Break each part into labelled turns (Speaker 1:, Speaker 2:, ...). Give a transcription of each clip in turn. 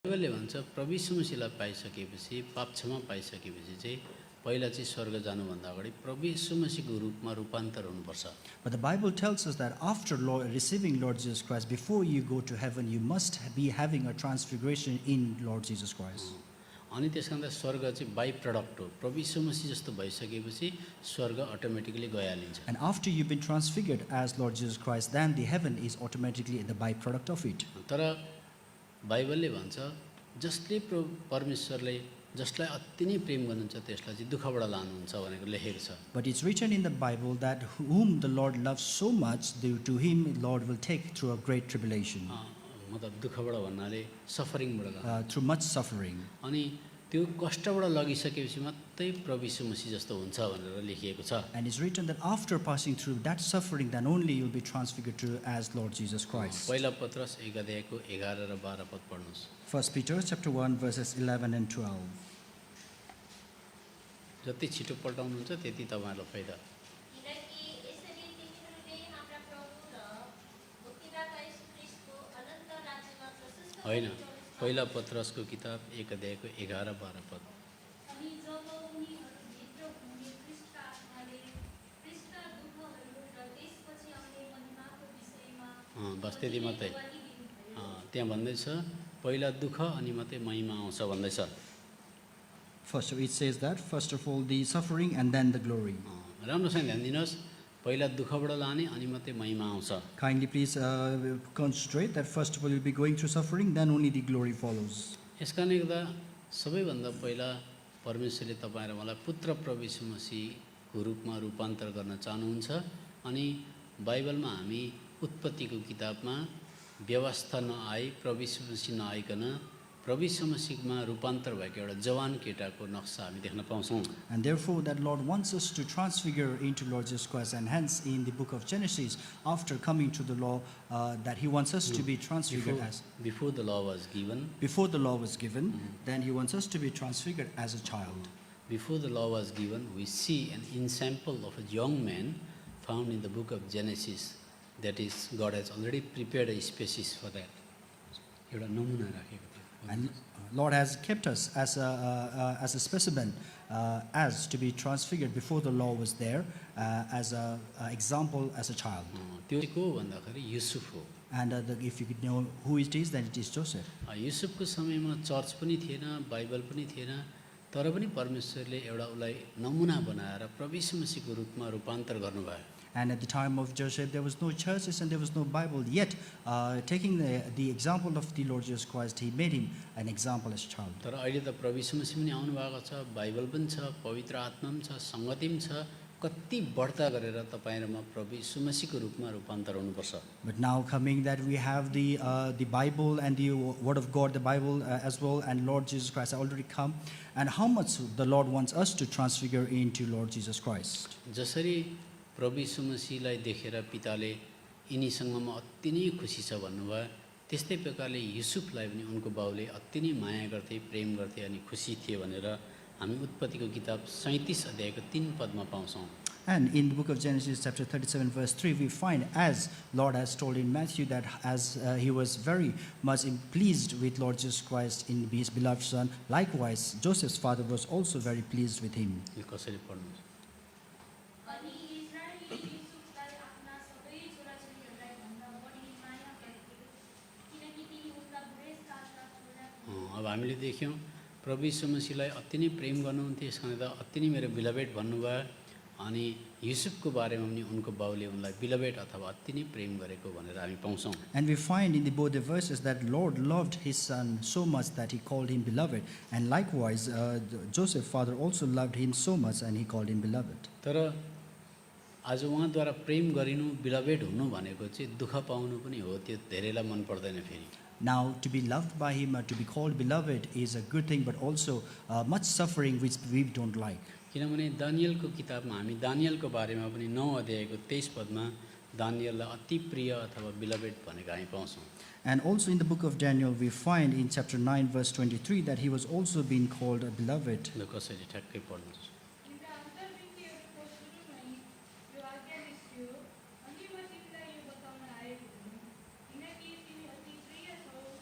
Speaker 1: बाइबलले भन्छ प्रभु यीशु मसीहलाई पाइसकेपछि पाप क्षमा पाइसकेपछि चाहिँ पहिला चाहिँ स्वर्ग जानुभन्दा अगाडि प्रभु यीशु मसीहको रूपमा रूपान्तर हुनुपर्छ।
Speaker 2: But the Bible tells us that after receiving Lord Jesus Christ, before you go to heaven, you must be having a transfiguration in Lord Jesus Christ.
Speaker 1: अनि त्यसकारण स्वर्ग चाहिँ बाई प्रडक्ट हो। प्रभु यीशु मसीह जस्तो भइसकेपछि स्वर्ग automatically गइहालिन्छ।
Speaker 2: And after you've been transfigured as Lord Jesus Christ, then the heaven is automatically the byproduct of it.
Speaker 1: तर बाइबलले भन्छ जसले परमेश्वरले जसलाई अति नै प्रेम गर्नुहुन्छ त्यसलाई चाहिँ दुःखबाट लानुहुन्छ भनेको लेखेको छ।
Speaker 2: But it's written in the Bible that whom the Lord loves so much, to him the Lord will take through a great tribulation,
Speaker 1: मतलब दुःखबाट भन्नाले सफरिङबाट
Speaker 2: through much suffering.
Speaker 1: अनि त्यो कष्टबाट लगिसकेपछि मात्रै प्रभु यीशु मसीह जस्तो हुन्छ भनेर लेखिएको छ।
Speaker 2: And it's written that after passing through that suffering, then only you'll be transfigured to as Lord Jesus Christ.
Speaker 1: पहिला पत्रस 1 अध्यायको 11 र 12 पद पढ्नुस्।
Speaker 2: 1 Peter chapter 1 verses 11 and 12.
Speaker 1: जति छिटो पल्टाउनुहुन्छ त्यति तपाईँहरूलाई फाइदा। होइन, पहिला पत्रसको किताब 1 अध्यायको 11 12 पद। बस त्यति मात्रै। त्यहाँ भन्दैछ पहिला दुःख अनि मात्रै महिमा आउँछ भन्दैछ।
Speaker 2: First, it says that first of all the suffering and then the glory.
Speaker 1: राम्रोसँग ध्यान दिनुहोस्, पहिला दुःखबाट लाने अनि मात्रै महिमा आउँछ।
Speaker 2: Kindly please concentrate that first of all you'll be going through suffering, then only the glory follows.
Speaker 1: यसकारणले गर्दा सबैभन्दा पहिला परमेश्वरले तपाईँ र मलाई पुत्र प्रभु यीशु मसीहको रूपमा रूपान्तर गर्न चाहनुहुन्छ। अनि बाइबलमा हामी उत्पत्तिको किताबमा व्यवस्था नआई प्रभु यीशु मसीह नआइकन प्रभु यीशु मसीहमा रूपान्तर भएको एउटा जवान केटाको नक्सा हामी देख्न पाउँछौँ।
Speaker 2: And therefore that Lord wants us to transfigure into Lord Jesus Christ, and hence in the book of Genesis, after coming to the law, that he wants us to be transfigured as
Speaker 1: Before the law was given,
Speaker 2: before the law was given, then he wants us to be transfigured as a child.
Speaker 1: Before the law was given, we see an ensample of a young man found in the book of Genesis. That is, God has already prepared a species for that. एउटा नमुना राखेको थियो।
Speaker 2: And Lord has kept us as a specimen, as to be transfigured before the law was there, as a example as a child.
Speaker 1: त्यो को भन्दाखेरि युसुफ हो।
Speaker 2: And if you could know who it is, then it is Joseph.
Speaker 1: युसुफको समयमा church पनि थिएन, Bible पनि थिएन, तर पनि परमेश्वरले एउटा उसलाई नमुना बनाएर प्रभु यीशु मसीहको रूपमा रूपान्तर गर्नुभयो।
Speaker 2: And at the time of Joseph, there was no churches and there was no Bible. Yet, taking the example of the Lord Jesus Christ, he made him an example as a child.
Speaker 1: तर अहिले त प्रभु यीशु मसीह पनि आउनु भएको छ, Bible पनि छ, पवित्र आत्मा पनि छ, संगति पनि छ। कति बढ्ता गरेर तपाईँ र म प्रभु यीशु मसीहको रूपमा रूपान्तर हुनुपर्छ।
Speaker 2: But now coming that we have the Bible and the Word of God, the Bible as well, and Lord Jesus Christ already come, and how much the Lord wants us to transfigure into Lord Jesus Christ.
Speaker 1: जसरी प्रभु यीशु मसीहलाई देखेर पिताले यिनीसँग म अति नै खुसी छ भन्नुभयो, त्यस्तै प्रकारले युसुफलाई पनि उनको बाउले अति नै माया गर्थे, प्रेम गर्थे अनि खुसी थिए भनेर हामी उत्पत्तिको किताब 37 अध्यायको 3 पदमा पाउँछौँ।
Speaker 2: And in the book of Genesis chapter 37 verse 3, we find, as Lord has told in Matthew, that as he was very much pleased with Lord Jesus Christ in his beloved son, likewise Joseph's father was also very pleased with him.
Speaker 1: यो कसरी पढ्नुहुन्छ? अब हामीले देख्यौँ प्रभु यीशु मसीहलाई अति नै प्रेम गर्नुहुन्थ्यो, यसकारण त अति नै मेरो बिलभेट भन्नुभयो। अनि युसुफको बारेमा पनि उनको बाउले उनलाई बिलभेट अथवा अति नै प्रेम गरेको भनेर हामी पाउँछौँ।
Speaker 2: And we find in both the verses that Lord loved his son so much that he called him beloved, and likewise Joseph's father also loved him so much and he called him beloved.
Speaker 1: तर आज उहाँद्वारा प्रेम गरिनु, बिलभेट हुनु भनेको चाहिँ दुःख पाउनु पनि हो, त्यो धेरैलाई मन पर्दैन फेरि।
Speaker 2: Now, to be loved by him, to be called beloved is a good thing, but also much suffering which we don't like.
Speaker 1: किनभने दानियलको किताबमा हामी दानियलको बारेमा पनि 9 अध्यायको 23 पदमा दानियललाई अति प्रिय अथवा बिलभेट भनेको हामी पाउँछौँ।
Speaker 2: And also in the book of Daniel, we find in chapter 9 verse 23 that he was also being called a beloved.
Speaker 1: ल कसरी ठ्याक्कै पढ्नुहोस्।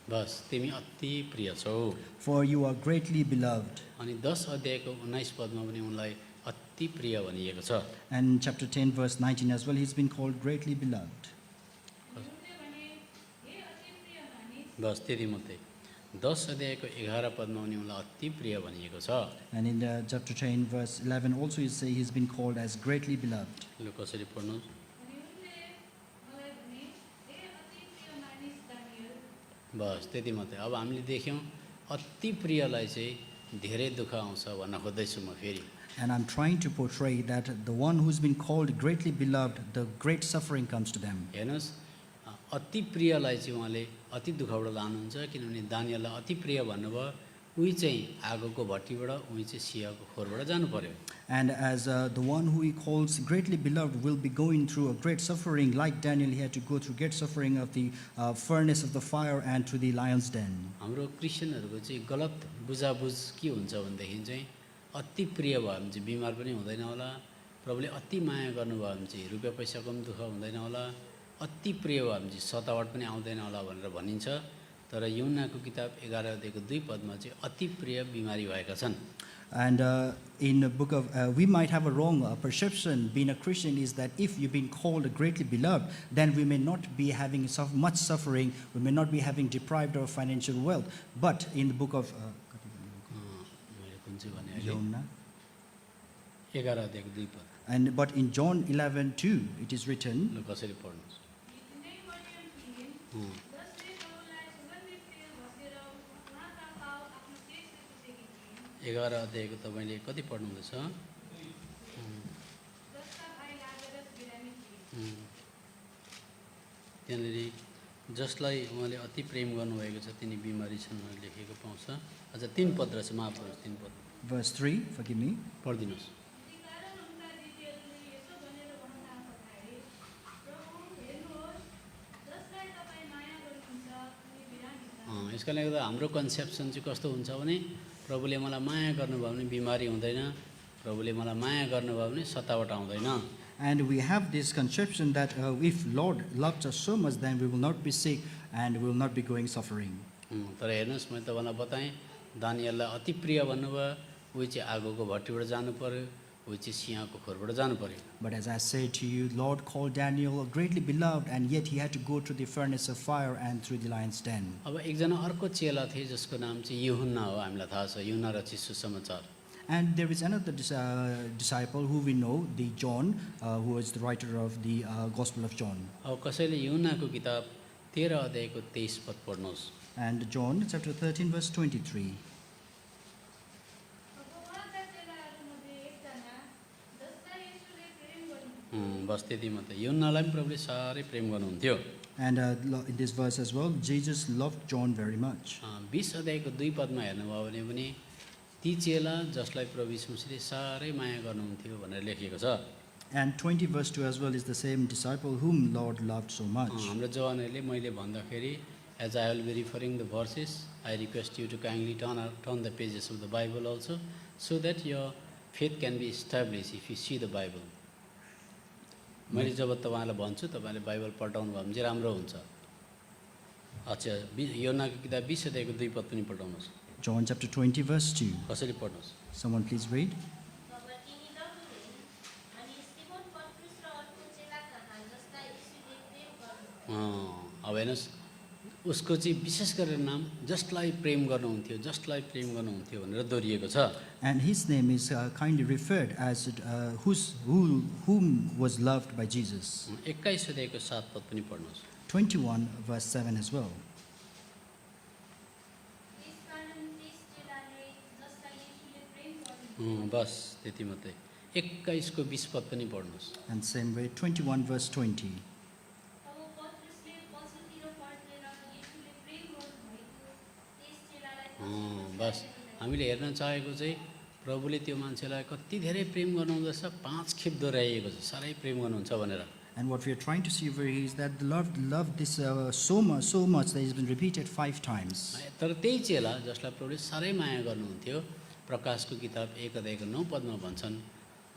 Speaker 1: बस तिमी अति प्रिय छौ।
Speaker 2: for you are greatly beloved.
Speaker 1: अनि 10 अध्यायको 19 पदमा पनि उनलाई अति प्रिय भनिएको छ।
Speaker 2: And chapter 10, verse 19 as well, he's been called greatly beloved.
Speaker 1: बस त्यति मात्रै। 10 अध्यायको 11 पदमा पनि उनलाई अति प्रिय भनिएको छ।
Speaker 2: And in chapter 10, verse 11, also you say he's been called as greatly beloved.
Speaker 1: लु कसरी पढ्नु? बस त्यति मात्रै। अब हामीले देख्यौँ अति प्रियलाई चाहिँ धेरै दुःख आउँछ भन्न खोज्दैछु म फेरि।
Speaker 2: And I'm trying to portray that the one who's been called greatly beloved, the great suffering comes to them.
Speaker 1: हेर्नुहोस् अति प्रियलाई चाहिँ उहाँले अति दुःखबाट लानुहुन्छ, किनभने दानियललाई अति प्रिय भन्नुभयो, उही चाहिँ आगोको भट्टीबाट, उही चाहिँ सिंहको खोरबाट जानु पर्यो।
Speaker 2: And as the one who he calls greatly beloved will be going through a great suffering, like Daniel, he had to go through great suffering of the furnace of the fire and through the lion's den.
Speaker 1: हाम्रो क्रिस्चियनहरूको चाहिँ गलत बुझाबुझ के हुन्छ भनेदेखि चाहिँ अति प्रिय भयो भने चाहिँ बिमार पनि हुँदैन होला, प्रभुले अति माया गर्नुभयो भने चाहिँ रुपियाँ पैसाको पनि दुःख हुँदैन होला, अति प्रिय भयो भने चाहिँ सतावट पनि आउँदैन होला भनेर भनिन्छ। तर यूहन्नाको किताब 11 अध्यायको 2 पदमा चाहिँ अति प्रिय बिमारी भएका छन्।
Speaker 2: And in the book of, we might have a wrong perception being a Christian is that if you've been called greatly beloved, then we may not be having much suffering, we may not be having deprived of financial wealth. But in the book of
Speaker 1: मैले कुन चाहिँ भने अहिले
Speaker 2: Jonah,
Speaker 1: 11 अध्यायको 2 पद।
Speaker 2: and but in John 11:2 it is written,
Speaker 1: लु कसरी पढ्नुहोस्? 11 अध्यायको तपाईँले कति पढ्नुहुँदैछ? त्यहाँनिर जसलाई उहाँले अति प्रेम गर्नुभएको छ तिनी बिमारी छन् भनेर लेखेको पाउँछ। अझ 3 पद रहेछ, माफ गर्नुहोस् 3 पद
Speaker 2: verse 3, forgive me.
Speaker 1: पढिदिनुहोस्। यसकारणले गर्दा हाम्रो कन्सेप्सन चाहिँ कस्तो हुन्छ भने प्रभुले मलाई माया गर्नुभयो भने बिमारी हुँदैन, प्रभुले मलाई माया गर्नुभयो भने सतावट आउँदैन।
Speaker 2: And we have this conception that if Lord loves us so much, then we will not be sick and we will not be going suffering.
Speaker 1: तर हेर्नुहोस् मैले तपाईँलाई बताएँ दानियललाई अति प्रिय भन्नुभयो, उही चाहिँ आगोको भट्टीबाट जानु पर्यो, उही चाहिँ सिंहको खोरबाट जानु पर्यो।
Speaker 2: But as I said to you, Lord called Daniel greatly beloved, and yet he had to go through the furnace of fire and through the lion's den.
Speaker 1: अब एकजना अर्को चेला थिए जसको नाम चाहिँ यूहन्ना हो, हामीलाई थाहा छ, यूहन्ना रचित सुसमाचार।
Speaker 2: And there is another disciple who we know, the John, who is the writer of the Gospel of John.
Speaker 1: अब कसैले यूहन्नाको किताब 13 अध्यायको 23 पद पढ्नुहोस्।
Speaker 2: And John chapter 13 verse 23.
Speaker 1: बस त्यति मात्रै। यूहन्नालाई पनि प्रभुले साह्रै प्रेम गर्नुहुन्थ्यो।
Speaker 2: And in this verse as well, Jesus loved John very much.
Speaker 1: 20 अध्यायको 2 पदमा हेर्नुभयो भने पनि ती चेला जसलाई प्रभु यीशु मसीहले साह्रै माया गर्नुहुन्थ्यो भनेर लेखिएको छ।
Speaker 2: And 20 verse 2 as well is the same disciple whom Lord loved so much.
Speaker 1: हाम्रो जवानहरूले मैले भन्दाखेरि as I will be referring the verses, I request you to kindly turn the pages of the Bible also, so that your faith can be established if you see the Bible. मैले जब तपाईँलाई भन्छु तपाईँले Bible पल्टाउनु भयो भने चाहिँ राम्रो हुन्छ। अच्छा यूहन्नाको किताब 20 अध्यायको 2 पद पनि पल्टाउनुहोस्।
Speaker 2: John chapter 20 verse 2.
Speaker 1: कसरी पढ्नुहोस्?
Speaker 2: Someone please read.
Speaker 1: अब हेर्नुहोस् उसको चाहिँ विशेष गरेर नाम जसलाई प्रेम गर्नुहुन्थ्यो, जसलाई प्रेम गर्नुहुन्थ्यो भनेर दोहोरिएको छ।
Speaker 2: And his name is kindly referred as whom was loved by Jesus.
Speaker 1: 21 अध्यायको 7 पद पनि पढ्नुहोस्।
Speaker 2: 21 verse 7 as well.
Speaker 1: बस त्यति मात्रै। 21 को 20 पद पनि पढ्नुहोस्।
Speaker 2: And same way 21 verse 20.
Speaker 1: बस हामीले हेर्न चाहेको चाहिँ प्रभुले त्यो मान्छेलाई कति धेरै प्रेम गर्नुहुँदैछ, 5 खेप दोहोऱ्याइएको छ, साह्रै प्रेम गर्नुहुन्छ भनेर।
Speaker 2: And what we are trying to see over here is that the Lord loved this so much that it's been repeated 5 times.
Speaker 1: तर त्यही चेला जसलाई प्रभुले साह्रै माया गर्नुहुन्थ्यो, प्रकाशको किताब 1 अध्यायको 9 पदमा भन्छन्,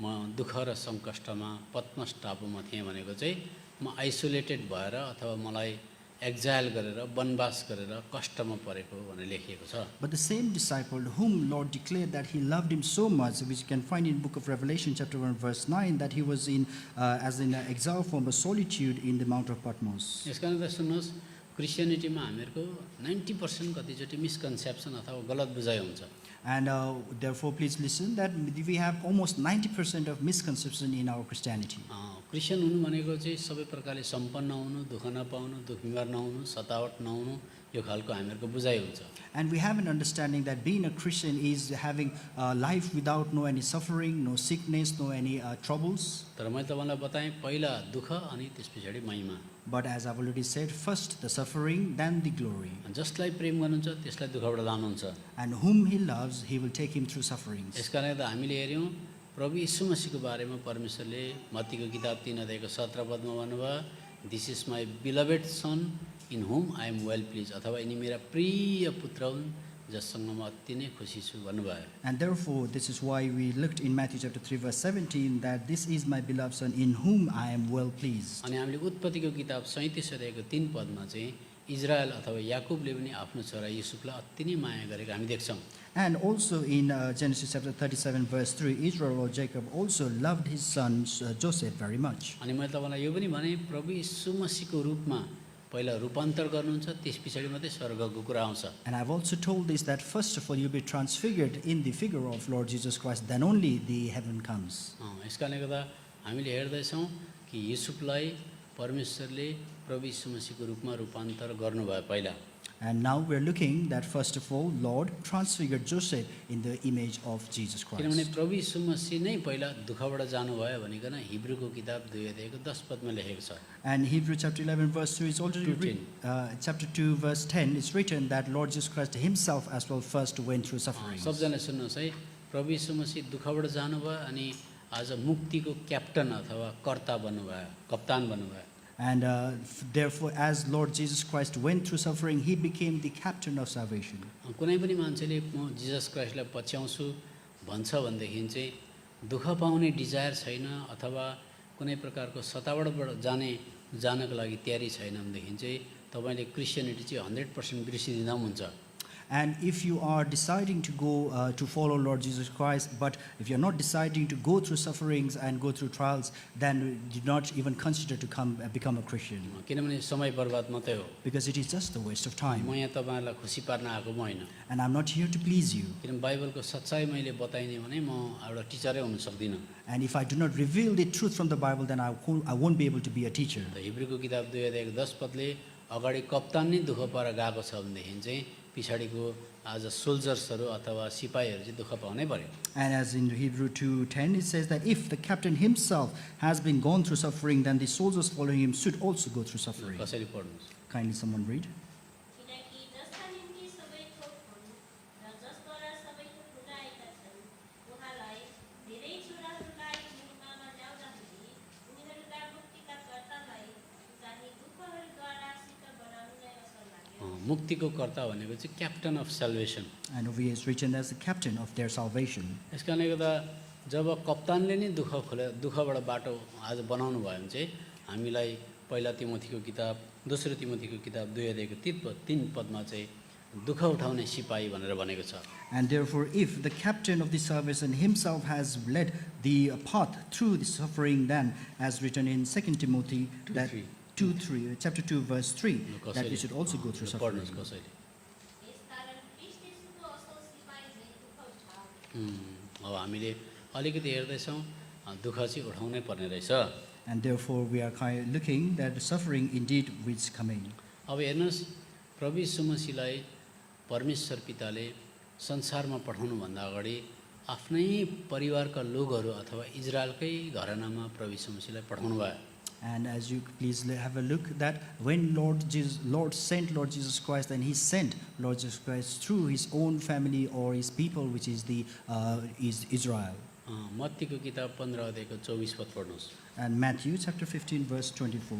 Speaker 1: म दुःख र सङ्कष्टमा पद्मस टापुमा थिएँ भनेको चाहिँ म आइसोलेटेड भएर अथवा मलाई एक्जाइल गरेर वनवास गरेर कष्टमा परेको भनेर लेखिएको छ।
Speaker 2: But the same disciple whom Lord declared that he loved him so much, which you can find in book of Revelation chapter 1 verse 9, that he was in as in exile from a solitude in the Mount of Patmos.
Speaker 1: यसकारण त सुन्नुहोस्, क्रिस्चियनिटीमा हामीहरूको 90% कतिचोटि misconception अथवा गलत बुझाइ हुन्छ।
Speaker 2: And therefore, please listen that we have almost 90% of misconception in our Christianity.
Speaker 1: Christian हुनु भनेको चाहिँ सबै प्रकारले सम्पन्न हुनु, दुःख नपाउनु, दुःख बिमार नहुनु, सतावट नहुनु, यो खालको हामीहरूको बुझाइ हुन्छ।
Speaker 2: And we have an understanding that being a Christian is having life without no any suffering, no sickness, no any troubles.
Speaker 1: तर मैले तपाईँलाई बताएँ, पहिला दुःख अनि त्यस पछाडि महिमा।
Speaker 2: But as I've already said, first the suffering, then the glory.
Speaker 1: जसलाई प्रेम गर्नुहुन्छ त्यसलाई दुःखबाट लानुहुन्छ।
Speaker 2: And whom he loves, he will take him through sufferings.
Speaker 1: यसकारण त हामीले हेऱ्यौँ प्रभु यीशु मसीहको बारेमा परमेश्वरले मत्तीको किताब 3:17 भन्नुभयो, this is my beloved son in whom I am well pleased, अथवा यिनी मेरा प्रिय पुत्र हुन् जससँग म अति नै खुसी छु भन्नुभयो।
Speaker 2: And therefore, this is why we looked in Matthew chapter 3 verse 17 that this is my beloved son in whom I am well pleased.
Speaker 1: अनि हामीले उत्पत्तिको किताब 37:3 चाहिँ इजरायल अथवा याकुबले पनि आफ्नो छोरा युसुफलाई अति नै माया गरेको हामी देख्छौँ।
Speaker 2: And also in Genesis chapter 37 verse 3, Israel or Jacob also loved his son Joseph very much.
Speaker 1: अनि मैले तपाईँलाई यो पनि भने प्रभु यीशु मसीहको रूपमा पहिला रूपान्तर गर्नुहुन्छ, त्यस पछाडि मात्रै स्वर्गको कुरा आउँछ।
Speaker 2: And I've also told this that first of all you'll be transfigured in the figure of Lord Jesus Christ, then only the heaven comes.
Speaker 1: यसकारणले गर्दा हामीले हेर्दैछौँ कि युसुफलाई परमेश्वरले प्रभु यीशु मसीहको रूपमा रूपान्तर गर्नुभयो पहिला।
Speaker 2: And now we're looking that first of all Lord transfigured Joseph in the image of Jesus
Speaker 1: किनभने
Speaker 2: Christ.
Speaker 1: प्रभु यीशु मसीह नै पहिला दुःखबाट जानुभयो भनिकन हिब्रूको किताब 2:10 लेखेको छ।
Speaker 2: And Hebrew chapter 11 verse 2 is already
Speaker 1: 2:10.
Speaker 2: chapter 2 verse 10 it's written that Lord Jesus Christ himself as well first went through sufferings.
Speaker 1: सबजना सुन्नुहोस् है, प्रभु यीशु मसीह दुःखबाट जानुभयो अनि आज मुक्तिको क्याप्टन अथवा कर्ता बन्नुभयो, कप्तान बन्नुभयो।
Speaker 2: And therefore as Lord Jesus Christ went through suffering, he became the captain of salvation.
Speaker 1: कुनै पनि मान्छेले म जिजस क्राइस्टलाई पछ्याउँछु भन्छ भनेदेखि चाहिँ दुःख पाउने डिजायर छैन अथवा कुनै प्रकारको सतावटबाट जानको लागि तयारी छैन भनेदेखि चाहिँ तपाईँले क्रिस्चियनिटी चाहिँ 100% बिर्सिदिँदा पनि हुन्छ।
Speaker 2: And if you are deciding to go to follow Lord Jesus Christ, but if you're not deciding to go through sufferings and go through trials, then do not even consider to become a Christian.
Speaker 1: किनभने समय बर्बाद मात्रै हो।
Speaker 2: Because it is just a waste of
Speaker 1: म
Speaker 2: time.
Speaker 1: यहाँ तपाईँहरूलाई खुसी पार्न आएको म होइन।
Speaker 2: And I'm not here to please you.
Speaker 1: किनभने बाइबलको सच्चाइ मैले बताइने भने म एउटा टिचरै हुन सक्दिनँ।
Speaker 2: And if I do not reveal the truth from the Bible, then I won't be able to be a teacher.
Speaker 1: हिब्रूको किताब 2:10 अगाडि कप्तान नै दुःख पाएर गएको छ भनेदेखि चाहिँ पछाडिको आज सोल्जर्सहरू अथवा सिपाहीहरू चाहिँ दुःख पाउनै पर्यो।
Speaker 2: And as in Hebrew 2:10, it says that if the captain himself has been gone through suffering, then the soldiers following him should also go through suffering.
Speaker 1: कसरी पढ्नुहोस्?
Speaker 2: Kindly someone read.
Speaker 3: किनकि जसका निम्ति सबै थोक हुन् र जसद्वारा सबै थोक फुटाएका छन्, उहाँलाई धेरै छोराहरूलाई मुक्तिमा ल्याउँदाखेरि उनीहरूका मुक्तिका कर्तालाई चाहिँ दुःखहरूद्वारा सिद्ध बनाउनु नै असल लाग्यो।
Speaker 1: मुक्तिको कर्ता भनेको चाहिँ captain of salvation.
Speaker 2: And over here is written as the captain of their salvation.
Speaker 1: यस कारणले गर्दा जब कप्तानले नै दुःखबाट बाटो आज बनाउनु भयो भने चाहिँ हामीलाई पहिला तिमोथीको किताब दोस्रो तिमोथीको किताब 2:3 चाहिँ दुःख उठाउने सिपाही भनेर भनेको छ।
Speaker 2: And therefore, if the captain of the salvation himself has led the path through the suffering, then as written in 2 Timothy that 2:3, chapter 2 verse 3, that we should also go through suffering.
Speaker 1: पढ्नुहोस् कसैले।
Speaker 3: यसकारण ख्रीष्ट येशूको असल सिपाही झैँ दुःख उठाऊ।
Speaker 1: अब हामीले अलिकति हेर्दैछौँ दुःख चाहिँ उठाउनै पर्ने रहेछ।
Speaker 2: And therefore, we are looking that the suffering indeed is coming.
Speaker 1: अब हेर्नुहोस्, प्रभु यीशु मसीहलाई परमेश्वर पिताले संसारमा पठाउनुभन्दा अगाडि आफ्नै परिवारका लोकहरू अथवा इजरायलकै घरानामा प्रभु यीशु मसीहलाई पठाउनु भयो।
Speaker 2: And as you please have a look that when Lord sent Lord Jesus Christ, and he sent Lord Jesus Christ through his own family or his people, which is is Israel.
Speaker 1: मत्तीको किताब 15:24 पढ्नुहोस्।
Speaker 2: And Matthew chapter 15 verse 24.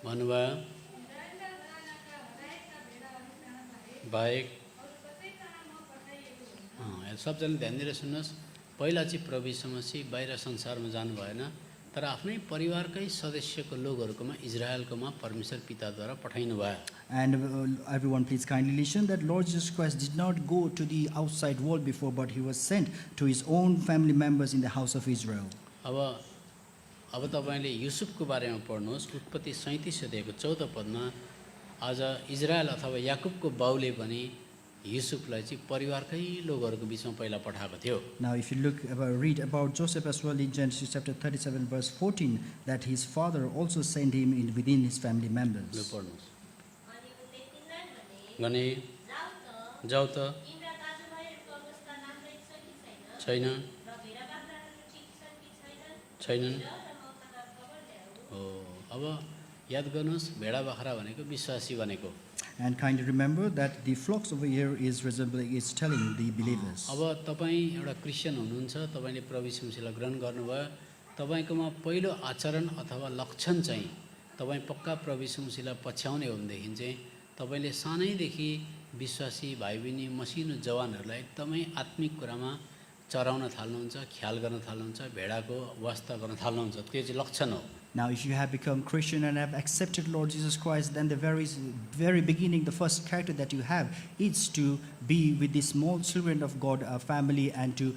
Speaker 1: भन्नुभयो बाहेक सबजना ध्यान दिएर सुन्नुहोस्, पहिला चाहिँ प्रभु यीशु मसीह बाहिर संसारमा जानु भएन, तर आफ्नै परिवारकै सदस्यको लोकहरूकोमा इजरायलकोमा परमेश्वर पिताद्वारा पठाइनु भयो।
Speaker 2: And everyone please kindly listen that Lord Jesus Christ did not go to the outside world before, but he was sent to his own family members in the house of Israel.
Speaker 1: अब तपाईँले युसुफको बारेमा पढ्नुहोस्, उत्पत्ति 37 अध्यायको 14 पदमा आज Israel अथवा याकुबको बाउले पनि युसुफलाई चाहिँ परिवारकै लोकहरूको बिचमा पहिला पठाएको थियो।
Speaker 2: Now if you read about Joseph as well in Genesis chapter 37 verse 14, that his father also sent him in within his family
Speaker 1: लु
Speaker 2: members.
Speaker 1: पढ्नुहोस्।
Speaker 3: अनि उसले तिनलाई भने,
Speaker 1: भने
Speaker 3: जाऊ त,
Speaker 1: जाऊ त,
Speaker 3: तिम्रा दाजुभाइहरूको अवस्था राम्रै छ कि छैन?
Speaker 1: छैन,
Speaker 3: र भेडा बाख्राहरू ठिक छन् कि छैनन्?
Speaker 1: छैनन्।
Speaker 3: हेर र मौकामा खबर ल्याऊ।
Speaker 1: हो, अब याद गर्नुहोस्, भेडा बाख्रा भनेको विश्वासी भनेको।
Speaker 2: And kindly remember that the flocks over here is resembling, is telling the believers.
Speaker 1: अब तपाईँ एउटा क्रिस्चियन हुनुहुन्छ, तपाईँले प्रभु यीशु मसीहलाई ग्रहण गर्नुभयो, तपाईँकोमा पहिलो आचरण अथवा लक्षण चाहिँ तपाईँ पक्का प्रभु यीशु मसीहलाई पछ्याउने हो भनेदेखि चाहिँ तपाईँले सानैदेखि विश्वासी भाइ बहिनी मसिनो जवानहरूलाई एकदमै आत्मिक कुरामा चराउन थाल्नुहुन्छ, ख्याल गर्न थाल्नुहुन्छ, भेडाको वास्ता गर्न थाल्नुहुन्छ। त्यो चाहिँ लक्षण हो।
Speaker 2: Now if you have become Christian and have accepted Lord Jesus Christ, then the very beginning, the first character that you have is to be with the small children of God, a family, and to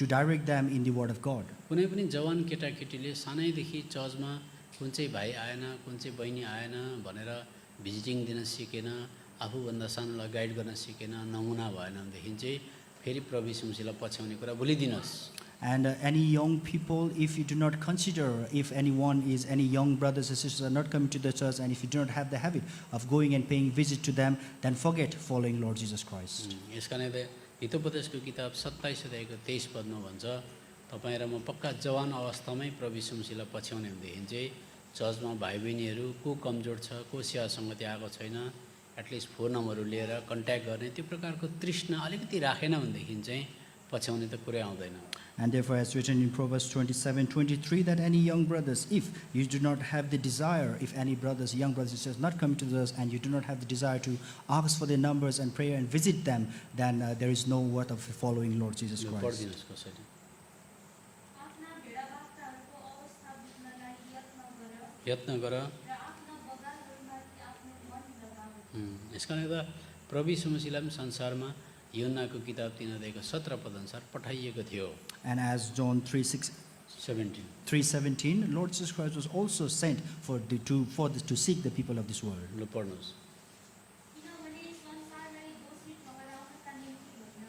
Speaker 2: direct them in the word of God.
Speaker 1: कुनै पनि जवान केटाकेटीले सानैदेखि चर्चमा कुन चाहिँ भाइ आएन, कुन चाहिँ बहिनी आएन भनेर भिजिटिङ दिन सिकेन, आफूभन्दा सानोलाई गाइड गर्न सिकेन, नमुना भएन भनेदेखि चाहिँ फेरि प्रभु यीशु मसीहलाई पछ्याउने कुरा भुलिदिनुहोस्।
Speaker 2: And any young people, if you do not consider, if any young brothers and sisters are not coming to the church, and if you do not have the habit of going and paying visit to them, then forget following Lord Jesus Christ.
Speaker 1: यस कारणले हितोपदेशको किताब 27 अध्यायको 23 पदमा भन्छ, तपाईँ र म पक्का जवान अवस्थामै प्रभु यीशु मसीहलाई पछ्याउने भनेदेखि चाहिँ चर्चमा भाइ बहिनीहरू को कमजोर छ, को सेवा सङ्गति आएको छैन, एटलिस्ट फोन नम्बरहरू लिएर कन्ट्याक्ट गर्ने त्यो प्रकारको तृष्णा अलिकति राखेन भनेदेखि चाहिँ पछ्याउने त कुरै आउँदैन।
Speaker 2: And therefore, as written in Proverbs 27:23, that any young brothers, if you do not have the desire, if any brothers, young brothers and sisters not coming to us, and you do not have the desire to ask for their numbers and prayer and visit them, then there is no worth of following Lord Jesus
Speaker 1: यो
Speaker 2: Christ.
Speaker 1: पढिदिनुहोस् कसैले।
Speaker 3: आफ्ना भेडा बाख्राहरूको अवस्था बुझ्नलाई
Speaker 1: यत्न गर।
Speaker 3: र आफ्ना बगानहरूमाथि आफ्नो मन लगाऊ।
Speaker 1: यस कारणले त प्रभु यीशु मसीहलाई पनि संसारमा यूहन्नाको किताब 3 अध्यायको 17 पद अनुसार पठाइएको थियो।
Speaker 2: And as John 3:17, Lord Jesus Christ was also sent to seek the people of this world.
Speaker 1: लु पढ्नुहोस्।
Speaker 3: किनभने संसारलाई दोषी ठहराउनका निम्ति होइन,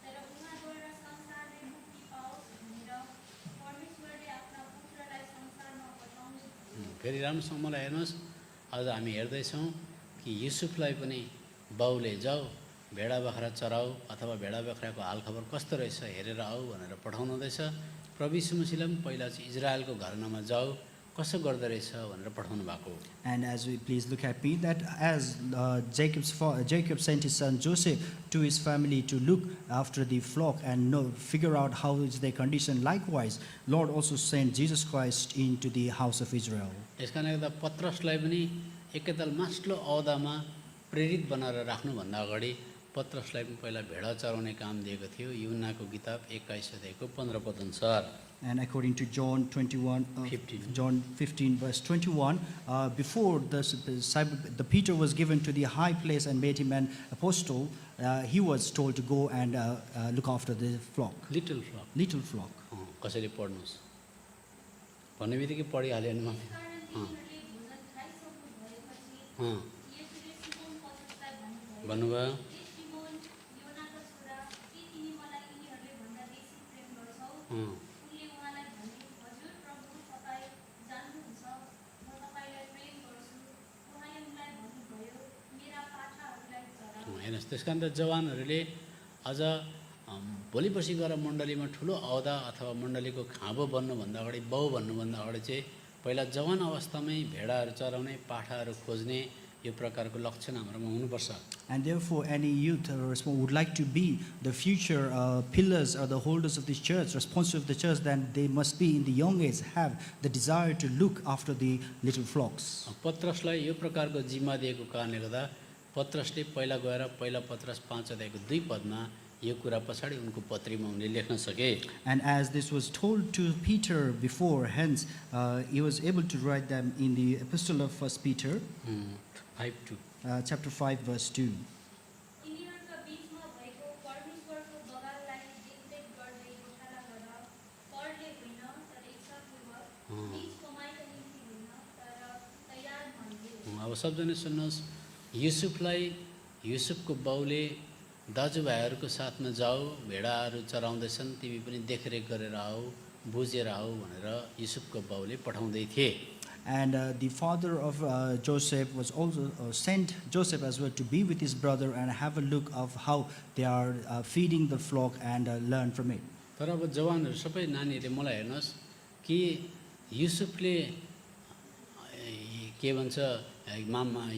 Speaker 3: तर उहाँद्वारा संसारले मुक्ति पाओस् भनेर परमेश्वरले आफ्ना पुत्रलाई संसारमा पठाउनु भयो।
Speaker 1: फेरि राम्रोसँग मलाई हेर्नुहोस्, आज हामी हेर्दैछौँ कि युसुफलाई पनि बाउले जाऊ भेडा बाख्रा चराऊ अथवा भेडा बाख्राको हालखबर कस्तो रहेछ हेरेर आऊ भनेर पठाउनु हुँदैछ। प्रभु यीशु मसीहलाई पनि पहिला चाहिँ इजरायलको घरानामा जाऊ कसो गर्दो रहेछ भनेर पठाउनु भएको।
Speaker 2: And as we please look at me, that as Jacob sent his son Joseph to his family to look after the flock and figure out how is their condition, likewise Lord also sent Jesus Christ into the house of Israel.
Speaker 1: यस कारणले गर्दा पत्रसलाई पनि एकैताल Maslow औदामा प्रेरित बनाएर राख्नुभन्दा अगाडि पत्रसलाई पनि पहिला भेडा चराउने काम दिएको थियो। यूहन्नाको किताब 21 अध्यायको 15 पद अनुसार।
Speaker 2: And according to John 15 verse 21, before the Peter was given to the high place and made him an apostle, he was told to go and look after the flock.
Speaker 1: Little flock.
Speaker 2: Little flock.
Speaker 1: कसैले पढ्नुहोस् भन्ने बित्तिकै पढिहाल्यो नि म।
Speaker 3: तिनीहरूले भोजन खाइसक्नु भएपछि येशूले Simon पत्रुसलाई भन्नुभयो,
Speaker 1: भन्नुभयो
Speaker 3: हे सिमोन, योनाका छोरा, के तिमी मलाई यिनीहरूले भन्दा बेसी प्रेम गर्छौ? उनले उहाँलाई भने, हजुर प्रभु, तपाईँ जान्नुहुन्छ, म तपाईँलाई प्रेम गर्छु। उहाँले उनलाई भन्नुभयो, मेरा पाठाहरूलाई चराऊ।
Speaker 1: हेर्नुहोस्, त्यस कारण त जवानहरूले अझ भोलि पर्सि गएर मण्डलीमा ठुलो औदा अथवा मण्डलीको खाँबो बन्नुभन्दा अगाडि बाउ भन्नुभन्दा अगाडि चाहिँ पहिला जवान अवस्थामै भेडाहरू चराउने पाठाहरू खोज्ने यो प्रकारको लक्षण हाम्रोमा हुनुपर्छ।
Speaker 2: And therefore, any youth who would like to be the future pillars or the holders of this church, responsible of the church, then they must be in the young age have the desire to look after the little flocks.
Speaker 1: पत्रसलाई यो प्रकारको जिम्मा दिएको कारणले गर्दा पत्रसले पहिला गएर पहिला पत्रस 5 अध्यायको 2 पदमा यो कुरा पछाडि उनको पत्रीमा उनले लेख्न सके।
Speaker 2: And as this was told to Peter before, hence he was able to write them in the epistle of 1 Peter,
Speaker 1: 5:2
Speaker 2: chapter 5, verse 2.
Speaker 3: यिनीहरूका बीचमा भएको परमेश्वरको बगाललाई देखरेख गर्दै गोठाला गर, करले होइन तर इच्छापूर्वक, निज कमाइका निम्ति होइन तर तयार मनले।
Speaker 1: अब सबजना सुन्नुहोस्, युसुफको बाउले दाजुभाइहरूको साथमा जाऊ, भेडाहरू चराउँदैछन्, तिमी पनि देखरेख गरेर आऊ, बुझेर आऊ भनेर युसुफको बाउले पठाउँदै थिए।
Speaker 2: And the father of Joseph was also sent Joseph as well to be with his brother and have a look of how they are feeding the flock and learn from it.
Speaker 1: तर अब जवानहरू सबै नानीहरूले मलाई हेर्नुहोस् कि युसुफले के भन्छ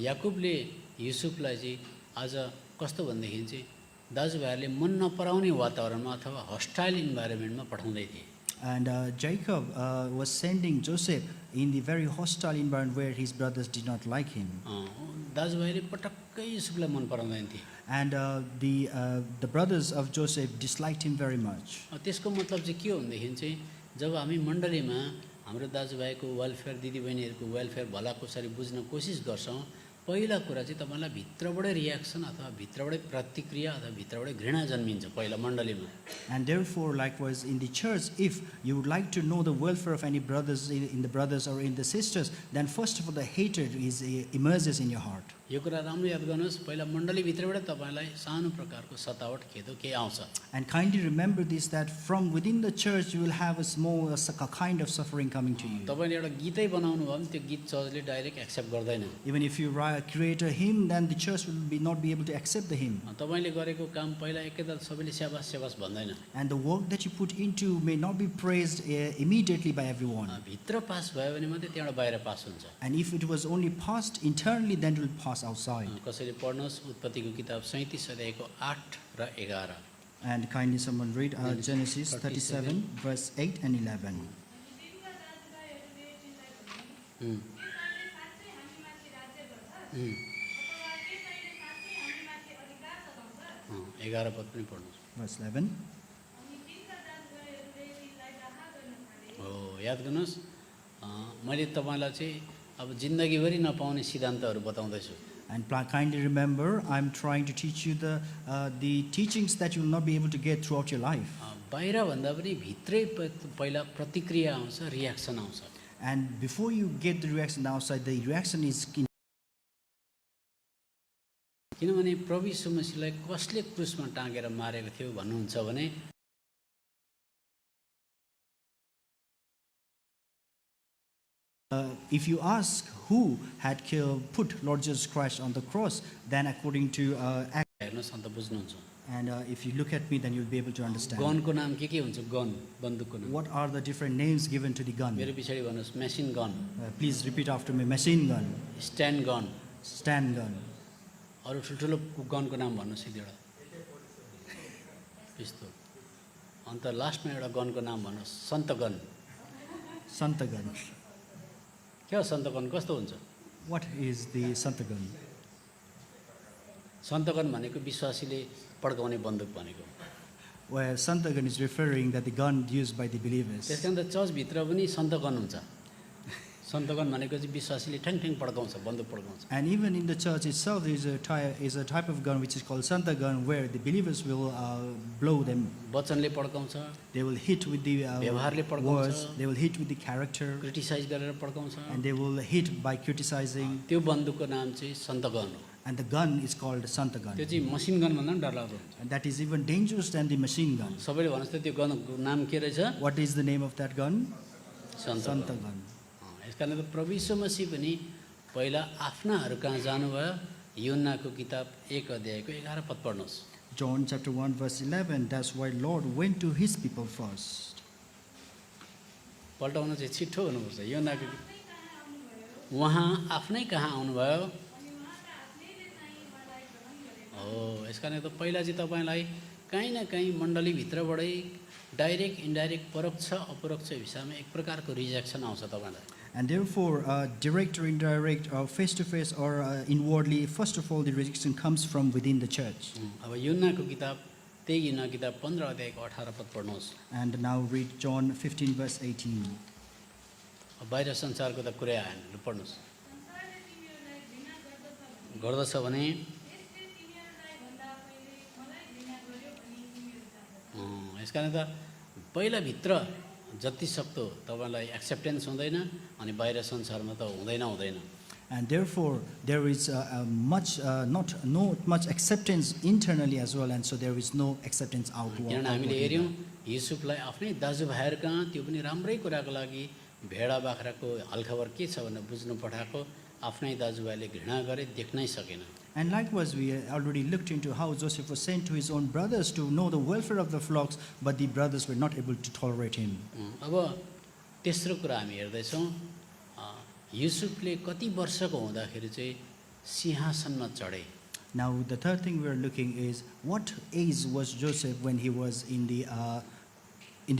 Speaker 1: याकुबले युसुफलाई चाहिँ आज कस्तो भनेदेखि चाहिँ दाजुभाइहरूले मन नपराउने वातावरणमा अथवा हस्टाइल इन्भाइरोमेन्टमा पठाउँदै थिए।
Speaker 2: And Jacob was sending Joseph in the very hostile environment where his brothers did not like him.
Speaker 1: दाजुभाइले पटक्कै युसुफलाई मन पराउँदैन थिए।
Speaker 2: And the brothers of Joseph disliked him very much.
Speaker 1: त्यसको मतलब चाहिँ के हो भनेदेखि चाहिँ जब हामी मण्डलीमा हाम्रो दाजुभाइको वेलफेयर, दिदीबहिनीहरूको वेलफेयर भलाकुसारी बुझ्न कोसिस गर्छौँ, पहिला कुरा चाहिँ तपाईँलाई भित्रबाटै रियाक्सन अथवा भित्रबाटै प्रतिक्रिया अथवा भित्रबाटै घृणा जन्मिन्छ पहिला मण्डलीमा।
Speaker 2: And therefore, likewise in the church, if you would like to know the welfare of any brothers in the brothers or in the sisters, then first of all the hatred immerses in your heart.
Speaker 1: यो कुरा राम्रो याद गर्नुहोस्, पहिला मण्डलीभित्रबाट तपाईँलाई सानो प्रकारको सतावट खेदो केही आउँछ।
Speaker 2: And kindly remember this, that from within the church you will have a kind of suffering coming to you.
Speaker 1: तपाईँले एउटा गीतै बनाउनु भयो भने त्यो गीत चर्चले डाइरेक्ट एक्सेप्ट गर्दैन।
Speaker 2: Even if you create a hymn, then the church will not be able to accept the hymn.
Speaker 1: तपाईँले गरेको काम पहिला एकैताल सबैले स्याबास स्याबास भन्दैन।
Speaker 2: And the work that you put into may not be praised immediately by everyone.
Speaker 1: भित्र pass भयो भने मात्रै त्यहाँबाट बाहिर पास हुन्छ।
Speaker 2: And if it was only passed internally, then it will pass outside.
Speaker 1: कसैले पढ्नुहोस् उत्पत्तिको किताब 37 अध्यायको 8 र 11।
Speaker 2: And kindly someone read Genesis 37 verse 8 and 11.
Speaker 1: उम्, 11 पद पनि पढ्नुहोस्।
Speaker 2: Verse 11.
Speaker 1: हो, याद गर्नुहोस्, मैले तपाईँलाई चाहिँ अब जिन्दगीभरि नपाउने सिद्धान्तहरू बताउँदैछु।
Speaker 2: And kindly remember, I'm trying to teach you the teachings that you will not be able to get throughout your life.
Speaker 1: बाहिर भन्दा पनि भित्रै पहिला प्रतिक्रिया आउँछ, रियाक्सन आउँछ।
Speaker 2: And before you get the reaction outside, the reaction is
Speaker 1: किनभने प्रभु यीशु मसीहलाई कसले क्रुसमा टाँगेर मारेको थियो भन्नुहुन्छ भने
Speaker 2: if you ask who had put Lord Jesus Christ on the cross, then according to
Speaker 1: हेर्नुहोस् अन्त बुझ्नुहुन्छ।
Speaker 2: and if you look at me, then you'll be able to understand.
Speaker 1: गनको नाम के हुन्छ? गन, बन्दुकको नाम।
Speaker 2: What are the different names given to the gun?
Speaker 1: मेरो पछाडि भन्नुहोस्, machine gun,
Speaker 2: Please repeat after me. Machine gun,
Speaker 1: stand gun,
Speaker 2: stand gun.
Speaker 1: अरू ठुल्ठुलो गनको नाम भन्नुहोस् एक एउटा। पिस्तोल। अन्त लास्टमा एउटा गनको नाम भन्नुहोस्, सन्त गन।
Speaker 2: Santa gun.
Speaker 1: के हो सन्त गन, कस्तो हुन्छ?
Speaker 2: What is the Santa gun?
Speaker 1: सन्त गन भनेको विश्वासीले पड्काउने बन्दुक भनेको।
Speaker 2: Where Santa gun is referring that the gun used by the believers.
Speaker 1: त्यस कारण त चर्चभित्र पनि सन्त गन हुन्छ। सन्त गन भनेको चाहिँ विश्वासीले ठ्याङ पड्काउँछ, बन्दुक पड्काउँछ।
Speaker 2: And even in the church itself, there is a type of gun which is called Santa gun, where the believers will blow them.
Speaker 1: वचनले पड्काउँछ,
Speaker 2: They will hit with the
Speaker 1: व्यवहारले पड्काउँछ,
Speaker 2: words. They will hit with the character,
Speaker 1: criticise गरेर पड्काउँछ।
Speaker 2: and they will hit by criticizing.
Speaker 1: त्यो बन्दुकको नाम चाहिँ सन्त gun हो।
Speaker 2: And the gun is called Santa gun.
Speaker 1: त्यो चाहिँ मसिन गन भन्दा पनि डरलाग्दो हुन्छ।
Speaker 2: And that is even dangerous than the machine gun.
Speaker 1: सबैले भन्नुहोस् त त्यो गनको नाम के रहेछ?
Speaker 2: What is the name of that gun?
Speaker 1: सन्त
Speaker 2: Santa
Speaker 1: गन।
Speaker 2: gun.
Speaker 1: यस कारण त प्रभु यीशु मसीह पनि पहिला आफ्नाहरू कहाँ जानुभयो? यूहन्नाको किताब 1 अध्यायको 11 पद पढ्नुहोस्।
Speaker 2: John chapter 1 verse 11. That's why Lord went to his people first.
Speaker 1: पल्टाउन चाहिँ छिट्टो हुनुपर्छ। यूहन्नाको उहाँ आफ्नै कहाँ आउनुभयो? हो, यस कारण त पहिला चाहिँ तपाईँलाई कहीँ न कहीँ मण्डलीभित्रबाटै डाइरेक्ट इन्डाइरेक्ट परोक्ष अपरोक्ष हिसाबमा एक प्रकारको रिजेक्सन आउँछ तपाईँलाई।
Speaker 2: And therefore, direct or indirect, or face to face or inwardly, first of all, the rejection comes from within the church.
Speaker 1: अब यूहन्नाको किताब त्यही युहन्ना किताब 15 अध्यायको 18 पद पढ्नुहोस्।
Speaker 2: And now read John 15 verse 18.
Speaker 1: बाहिर संसारको त कुरै आएन, लु पढ्नुहोस्।
Speaker 4: संसारले तिमीहरूलाई घृणा गर्दछ भने
Speaker 1: गर्दछ भने
Speaker 4: यसले तिमीहरूलाई भन्दा पहिले मलाई घृणा गर्यो भनी तिमीहरू जान्दछौ।
Speaker 1: यसकारण त पहिला भित्र जति सक्दो तपाईँलाई एक्सेप्टेन्स हुँदैन अनि बाहिर संसारमा त हुँदैन।
Speaker 2: And therefore, there is not much acceptance internally as well, and so there is no acceptance outward.
Speaker 1: किनभने हामीले हेऱ्यौँ युसुफलाई आफ्नै दाजुभाइहरू कहाँ त्यो पनि राम्रै कुराको लागि भेडा बाख्राको हालखबर के छ भनेर बुझ्नु पठाएको आफ्नै दाजुभाइले घृणा गरे, देख्नै सकेन।
Speaker 2: And likewise, we already looked into how Joseph was sent to his own brothers to know the welfare of the flocks, but the brothers were not able to tolerate him.
Speaker 1: अब तेस्रो कुरा हामी हेर्दैछौँ, युसुफले कति वर्षको हुँदाखेरि चाहिँ सिंहासनमा चढे।
Speaker 2: Now, the third thing we are looking is what age was Joseph when he was in the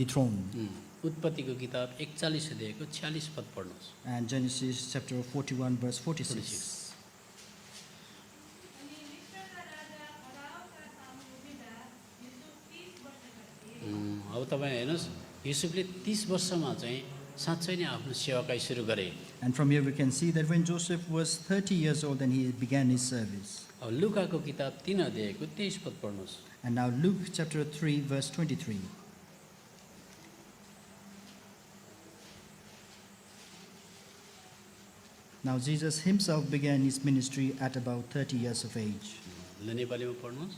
Speaker 2: throne?
Speaker 1: उत्पत्तिको किताब 41 अध्यायको 46 पद पढ्नुहोस्।
Speaker 2: And Genesis chapter 41 verse 46.
Speaker 1: 46।
Speaker 4: अनि मिस्रका राजा फराओका सामु उभिँदा युसुफ 30 वर्षका थिए।
Speaker 1: अब तपाईँ हेर्नुहोस्, युसुफले 30 वर्षमा चाहिँ साँच्चै नै आफ्नो सेवाकाई सुरु गरे।
Speaker 2: And from here we can see that when Joseph was 30 years old, then he began his service.
Speaker 1: अब लुकाको किताब 3 अध्यायको 23 पद पढ्नुहोस्।
Speaker 2: And now Luke chapter 3 verse 23. Now Jesus himself began his ministry at about 30 years of age.
Speaker 1: ल नेपालीमा पढ्नुहोस्।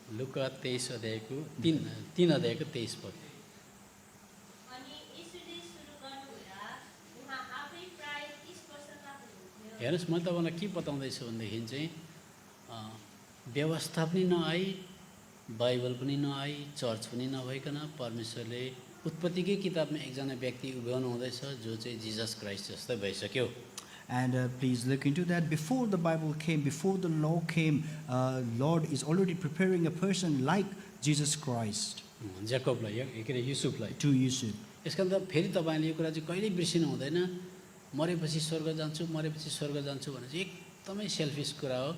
Speaker 1: लुका 23 अध्यायको 3 अध्यायको 23 पद।
Speaker 3: अनि यसुले सुरु गर्नुहुँदा उहाँ आफै प्राय 30 वर्षका हुनुहुन्थ्यो।
Speaker 1: हेर्नुहोस्, म तपाईँलाई के बताउँदैछु भनेदेखि चाहिँ व्यवस्था पनि नआई, बाइबल पनि नआई, चर्च पनि नभइकन परमेश्वरले उत्पत्तिकै किताबमा एकजना व्यक्ति उभ्याउनु हुँदैछ जो चाहिँ जिजस क्राइस्ट जस्तै भइसक्यो।
Speaker 2: And please look into that. Before the Bible came, before the law came, Lord is already preparing a person like Jesus Christ
Speaker 1: जेकबलाई के अरे युसुफलाई।
Speaker 2: to Yusuf.
Speaker 1: यसका त फेरि तपाईँले यो कुरा चाहिँ कहिल्यै बिर्सिनु हुँदैन, मरेपछि स्वर्ग जान्छु भने चाहिँ एकदमै सेल्फिस कुरा हो।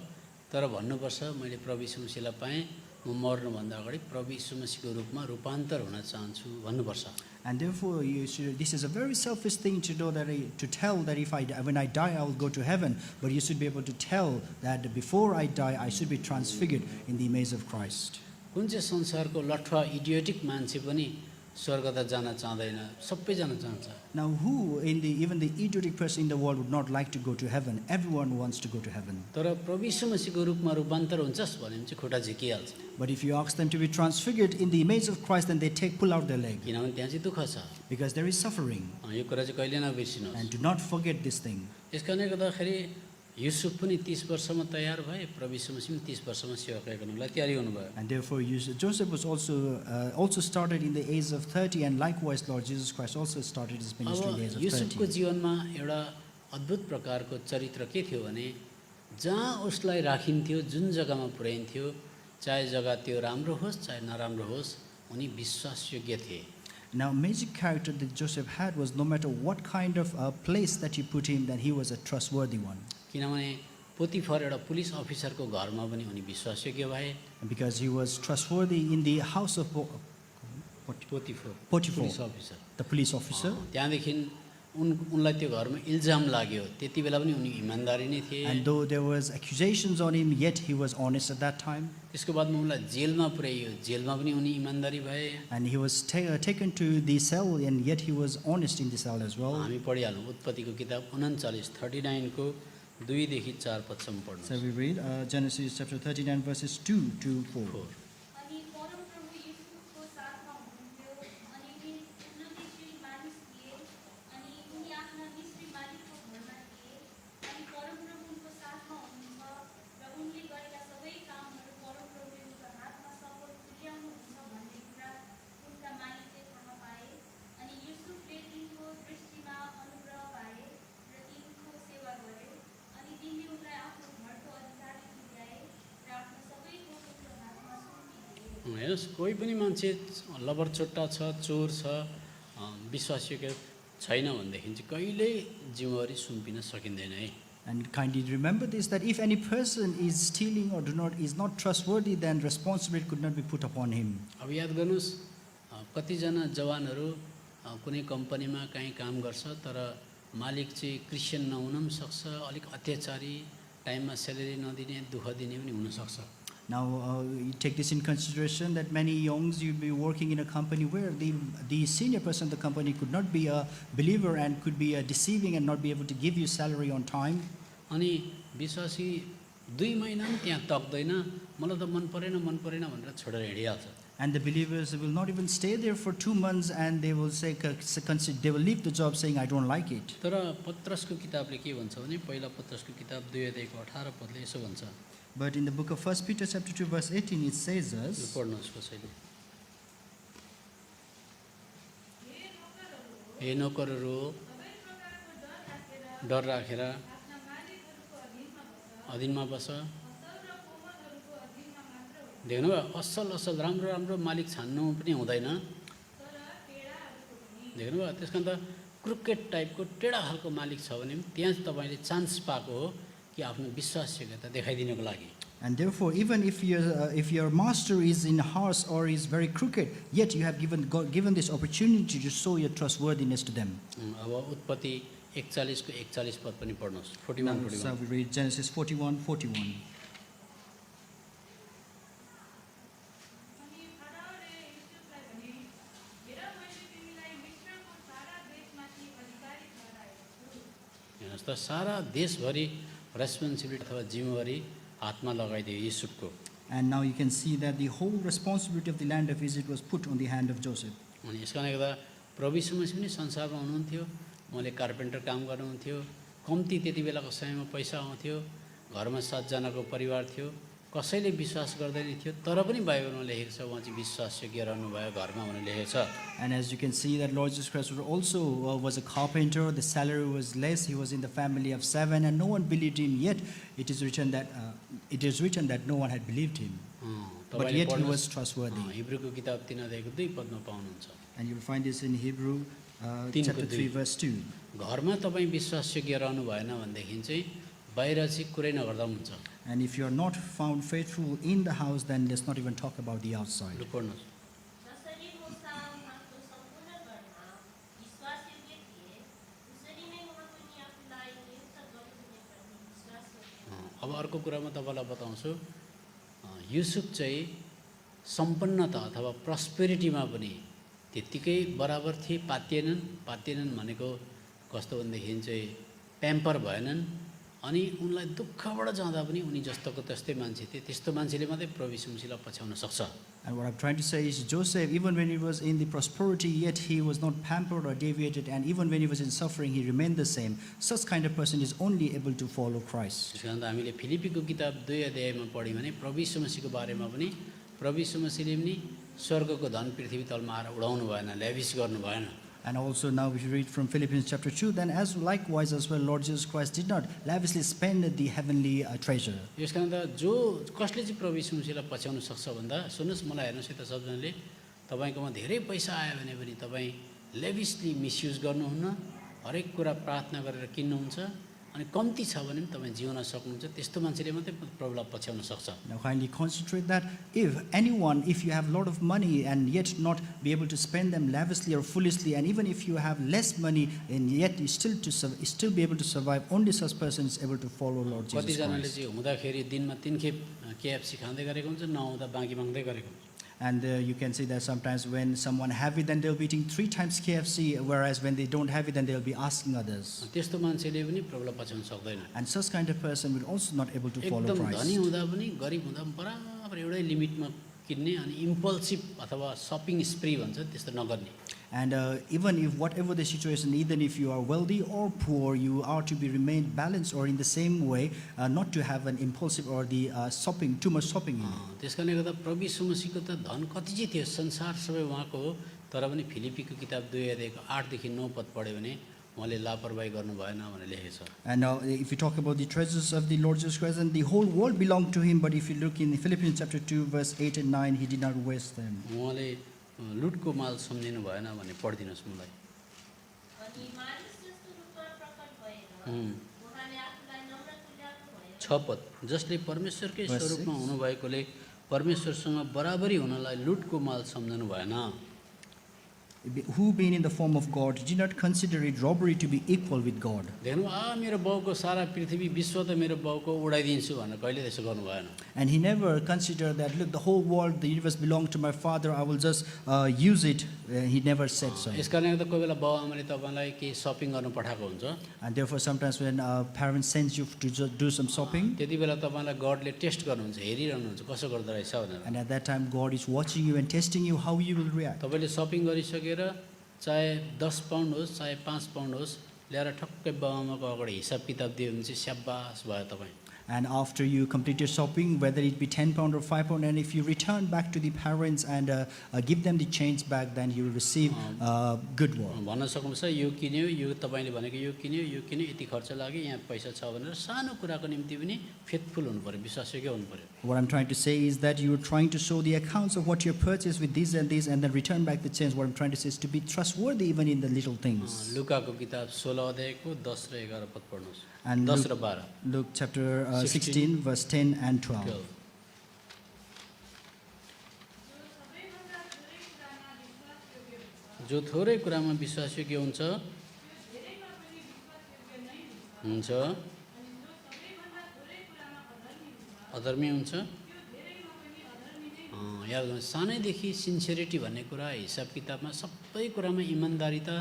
Speaker 1: तर भन्नुपर्छ मैले प्रभु यीशु मसीहलाई पाएँ, म मर्नुभन्दा अगाडि प्रभु यीशु मसीहको रूपमा रूपान्तर हुन चाहन्छु भन्नुपर्छ।
Speaker 2: And therefore, this is a very selfish thing to know, to tell that when I die, I will go to heaven. But you should be able to tell that before I die, I should be transfigured in the image of Christ.
Speaker 1: कुन चाहिँ संसारको लठुवा idiotic मान्छे पनि स्वर्ग त जान चाहँदैन, सबै जान चाहन्छ।
Speaker 2: Now, who even the idiotic person in the world would not like to go to heaven? Everyone wants to go to heaven.
Speaker 1: तर प्रभु यीशु मसीहको रूपमा रूपान्तर हुन्छस् भने चाहिँ खुट्टा झिकिहाल्छ।
Speaker 2: But if you ask them to be transfigured in the image of Christ, then they pull out their leg,
Speaker 1: किनभने त्यहाँ चाहिँ दुःख छ।
Speaker 2: because there is suffering.
Speaker 1: यो कुरा चाहिँ कहिले नबिर्सिनुहोस्।
Speaker 2: And do not forget this thing.
Speaker 1: यस कारणले गर्दाखेरि युसुफ पनि 30 वर्षमा तयार भए, प्रभु यीशु मसीह पनि 30 वर्षमा सेवाकाई गर्नलाई तयारी हुनुभयो।
Speaker 2: And therefore, Joseph was also started in the age of 30, and likewise, Lord Jesus Christ also started his ministry in the age
Speaker 1: अब
Speaker 2: of
Speaker 1: युसुफको
Speaker 2: 30.
Speaker 1: जीवनमा एउटा अद्भुत प्रकारको चरित्र के थियो भने जहाँ उसलाई राखिन्थ्यो, जुन जग्गामा पुर्याइन्थ्यो, चाहे जग्गा त्यो राम्रो होस् चाहे नराम्रो होस्, उनी विश्वासयोग्य थिए।
Speaker 2: Now, magic character that Joseph had was no matter what kind of place that you put him, that he was a trustworthy one.
Speaker 1: किनभने पोतिफर एउटा पुलिस अफिसरको घरमा पनि उनी विश्वासयोग्य भए।
Speaker 2: And because he was trustworthy in the house of
Speaker 1: पोतिफर
Speaker 2: Potiphar,
Speaker 1: police officer,
Speaker 2: the police officer,
Speaker 1: त्यहाँदेखि उनलाई त्यो घरमा इल्जाम लाग्यो, त्यति बेला पनि उनी इमान्दारी नै थिए।
Speaker 2: and though there was accusations on him, yet he was honest at that time.
Speaker 1: त्यसको बादमा उनलाई जेलमा पुर्याइयो, जेलमा पनि उनी इमान्दारी भए।
Speaker 2: And he was taken to the cell, and yet he was honest in the cell as well.
Speaker 1: हामी पढिहालौँ उत्पत्तिको किताब 39 को 2 देखि 4 पदसम्म पढ्नु।
Speaker 2: So we read Genesis chapter 39 verses 2 to 4.
Speaker 4: अनि परमप्रभु युसुफको साथमा हुनुहुन्थ्यो। अनि उनी मिस्री मानिस थिए। अनि उनी आफ्ना मिस्री मालिकको घरमा थिए। अनि परमप्रभु उनको साथमा हुनुहुन्छ र उनले गरेका सबै कामहरू परमप्रभुले उनको हातमा सफल तुल्याउनुहुन्छ भन्ने कुरा उनका मालिकले थाहा पाए। अनि युसुफले तिनको दृष्टिमा अनुग्रह पाए र तिनको सेवा गरे। अनि तिनले उनलाई आफ्नो घरको अधिकारी तुल्याए र आफ्नो सबै थोक उनको हातमा सुम्पिदिए।
Speaker 1: हेर्नुहोस्, कोही पनि मान्छे लबरचोट्टा छ, चोर छ, विश्वासयोग्य छैन भनेदेखि चाहिँ कहिल्यै जिम्मेवारी सुम्पिन सकिँदैन है।
Speaker 2: And kindly remember this, that if any person is stealing or is not trustworthy, then responsibility could not be put upon him.
Speaker 1: अब याद गर्नुहोस् कतिजना जवानहरू कुनै कम्पनीमा कहीँ काम गर्छ तर मालिक चाहिँ क्रिस्चियन नहुन पनि सक्छ, अलिक अत्याचारी, टाइममा स्यालेरी नदिने, दुःख दिने पनि हुनसक्छ।
Speaker 2: Now, you take this in consideration that many youngs you'll be working in a company where the senior person of the company could not be a believer and could be deceiving and not be able to give you salary on time.
Speaker 1: अनि विश्वासी 2 महिना पनि त्यहाँ तक्दैन, मलाई त मन परेन भनेर छोडेर हिँडिहाल्छ।
Speaker 2: And the believers will not even stay there for 2 months, and they will say, they will leave the job saying, I don't like it.
Speaker 1: तर पत्रसको किताबले के भन्छ भने पहिला पत्रसको किताब 2 अध्यायको 18 पदले यसो भन्छ।
Speaker 2: But in the book of 1 Peter chapter 2 verse 18, it says
Speaker 1: यो
Speaker 2: us,
Speaker 1: पढ्नुहोस् कसैले। हे नोकरहरू डर राखेर अधीनमा बस। देख्नुभयो असल राम्रो मालिक छान्नु पनि हुँदैन। देख्नुभयो त्यस कारण त क्रुकेट टाइपको टेढा खालको मालिक छ भने त्यहाँ तपाईँले चान्स पाएको हो कि आफ्नो विश्वासयोग्यता देखाइदिनको लागि।
Speaker 2: and therefore, even if your master is in harsh or is very crooked, yet you have given this opportunity to show your trustworthiness to them.
Speaker 1: अब उत्पत्ति 41 को 41 पद पनि पढ्नुहोस्।
Speaker 2: Now,
Speaker 1: 41
Speaker 2: so we read Genesis 41:41.
Speaker 4: अनि फराओले युसुफलाई भने, हेर मैले तिमीलाई मिस्रको सारा देशमाथि अधिकारी ठहराएको छु।
Speaker 1: हेर्नुहोस् त सारा देशभरि रेस्पोन्सिबिलिटी अथवा जिम्मेवारी हातमा लगाइदियो युसुफको।
Speaker 2: And now you can see that the whole responsibility of the land of Egypt was put on the hand of Joseph.
Speaker 1: अनि यस कारणले गर्दा प्रभु यीशु मसीह पनि संसारमा हुनुहुन्थ्यो, उहाँले कार्पेन्टर काम गर्नुहुन्थ्यो, कम्ती त्यति बेलाको समयमा पैसा आउँथ्यो, घरमा 7 जनाको परिवार थियो, कसैले विश्वास गर्दैन थियो, तर पनि बाइबलमा लेखेको छ उहाँ चाहिँ विश्वासयोग्य रहनुभयो घरमा भनेर लेखेको छ।
Speaker 2: And as you can see that Lord Jesus Christ also was a carpenter, the salary was less, he was in the family of 7 and no one believed him, yet it is written that no one had believed him. But
Speaker 1: तपाईँले
Speaker 2: yet he was
Speaker 1: पढ्नुहोस्
Speaker 2: trustworthy.
Speaker 1: हिब्रूको किताब 3 अध्यायको 2 पदमा पाउनुहुन्छ।
Speaker 2: And you will find this in Hebrew chapter 3 verse 2.
Speaker 1: घरमा तपाईँ विश्वासयोग्य रहनु भएन भनेदेखि चाहिँ बाहिर चाहिँ कुरै नगर्दा पनि हुन्छ।
Speaker 2: And if you are not found faithful in the house, then let's not even talk about the outside.
Speaker 1: लु पढ्नुहोस्।
Speaker 3: जसरी मूसा उहाँको सम्पूर्ण गणमा विश्वासयोग्य थिए, उसरी नै उहाँ पनि आफूलाई नियुक्त गरिदिनेप्रति विश्वासयोग्य।
Speaker 1: अब अर्को कुरा म तपाईँलाई बताउँछु, युसुफ चाहिँ सम्पन्नता अथवा प्रस्पेरिटीमा पनि त्यत्तिकै बराबर थिए, पातिएनन् भनेको कस्तो भनेदेखि चाहिँ प्याम्पर भएनन्, अनि उनलाई दुःखबाट जाँदा पनि उनी जस्तोको त्यस्तै मान्छे थिए। त्यस्तो मान्छेले मात्रै प्रभु यीशु मसीहलाई पछ्याउन सक्छ।
Speaker 2: And what I'm trying to say is Joseph, even when he was in the prosperity, yet he was not pampered or deviated, and even when he was in suffering, he remained the same. Such kind of person is only able to follow Christ.
Speaker 1: त्यस कारण हामीले फिलिपीको किताब 2 अध्यायमा पढ्यौँ भने प्रभु यीशु मसीहको बारेमा पनि प्रभु यीशु मसीहले पनि स्वर्गको धन पृथ्वी तलमा आएर उडाउनु भएन, ल्याभिस गर्नु भएन।
Speaker 2: And also now if you read from Philippians chapter 2, then as likewise as well Lord Jesus Christ did not lavishly spend the heavenly treasure.
Speaker 1: यस कारण त जो कसले चाहिँ प्रभु यीशु मसीहलाई पछ्याउन सक्छ भन्दा सुन्नुहोस्, मलाई हेर्नुहोस् है त सबजनाले, तपाईँकोमा धेरै पैसा आयो भने पनि तपाईँ लेभिसली मिसयुज गर्नुहुन्न, हरेक कुरा प्रार्थना गरेर किन्नुहुन्छ, अनि कम्ती छ भने पनि तपाईँ जिउन सक्नुहुन्छ, त्यस्तो मान्छेले मात्रै प्रभुलाई पछ्याउन सक्छ।
Speaker 2: Now kindly concentrate that if you have a lot of money and yet not be able to spend them lavishly or foolishly, and even if you have less money and yet you still be able to survive, only such person is able to follow Lord Jesus
Speaker 1: कतिजनाले
Speaker 2: Christ.
Speaker 1: चाहिँ हुँदाखेरि दिनमा 3 खेप KFC खाँदै गरेको हुन्छ, नहुँदा बाँकी माग्दै गरेको हुन्छ।
Speaker 2: And you can see that sometimes when someone have it, then they'll be eating 3 times KFC, whereas when they don't have it, then they'll be asking others.
Speaker 1: त्यस्तो मान्छेले पनि प्रभुलाई पछ्याउन सक्दैन।
Speaker 2: And such kind of person will also not able to follow
Speaker 1: एकदम धनी
Speaker 2: Christ.
Speaker 1: हुँदा पनि गरिब हुँदा पनि बराबर एउटै लिमिटमा किन्ने अनि इम्पल्सिभ अथवा सपिङ स्प्री भन्छ त्यस्तो नगर्ने।
Speaker 2: And even if whatever the situation, even if you are wealthy or poor, you are to be remain balanced or in the same way, not to have an impulsive or the too much shopping in it.
Speaker 1: त्यस कारणले गर्दा प्रभु यीशु मसीहको त धन कति चाहिँ थियो, संसार सबै उहाँको हो, तर पनि फिलिपीको किताब 2 अध्यायको 8 देखि 9 पद पढ्यो भने उहाँले लापरवाही गर्नु भएन भनेर लेखेको छ।
Speaker 2: And if you talk about the treasures of the Lord Jesus Christ, and the whole world belonged to him, but if you look in Philippians chapter 2 verse 8 and 9, he did not waste them.
Speaker 1: उहाँले लुटको माल सम्झिनु भएन भने पढिदिनुहोस् मलाई।
Speaker 3: अनि मानिस जस्तो रूपमा प्रकट भएर उहाँले आफूलाई
Speaker 1: शपथ जसले परमेश्वरकै
Speaker 2: Verse
Speaker 1: स्वरूपमा
Speaker 2: 6.
Speaker 1: हुनुभएकोले परमेश्वरसँग बराबरी हुनलाई लुटको माल सम्झनु भएन।
Speaker 2: Who being in the form of God did not consider it robbery to be equal with God.
Speaker 1: देख्नु मेरो बाउको सारा पृथ्वी विश्व त मेरो बाउको उडाइदिन्छु भनेर कहिले त्यसो गर्नु भएन।
Speaker 2: And he never considered that, look, the whole world, the universe belongs to my Father, I will just use it. He never said so.
Speaker 1: यस कारणले गर्दा कोही बेला बाउ आमाले तपाईँलाई केही सपिङ गर्न पठाएको हुन्छ,
Speaker 2: And therefore, sometimes when parents send you to do some shopping,
Speaker 1: त्यति बेला तपाईँलाई गडले टेस्ट गर्नुहुन्छ, हेरिरहनुहुन्छ कसो गर्दो रहेछ भनेर।
Speaker 2: and at that time, God is watching you and testing you how you will react.
Speaker 1: तपाईँले सपिङ गरिसकेर चाहे 10 पाउन्ड होस् चाहे 5 पाउन्ड होस् ल्याएर ठक्कै बाउ आमाको अगाडि हिसाब किताब दियो भने चाहिँ स्याबास भयो तपाईँ।
Speaker 2: And after you complete your shopping, whether it be 10 pound or 5 pound, and if you return back to the parents and give them the change back, then you will receive good work.
Speaker 1: भन्न सक्नुहुन्छ यो किन्यो, यो तपाईँले भनेको यो किन्यो, यति खर्च लाग्यो, यहाँ पैसा छ भनेर सानो कुराको निम्ति पनि फेथफुल हुनु पर्यो, विश्वासयोग्य हुनु पर्यो।
Speaker 2: What I'm trying to say is that you are trying to show the accounts of what you purchased with these and these, and then return back the change. What I'm trying to say is to be trustworthy even in the little things.
Speaker 1: लुकाको किताब 16 अध्यायको 10 र 11 पद पढ्नुहोस्।
Speaker 2: And
Speaker 1: 10 र 12।
Speaker 2: Luke chapter 16, verse 10 and 12.
Speaker 1: 12। जो थोरै कुरामा विश्वासयोग्य हुन्छ अधर्मी हुन्छ। याद गर्नु सानैदेखि सिन्सियरिटी भन्ने कुरा हिसाब किताबमा सबै कुरामा इमान्दारिता,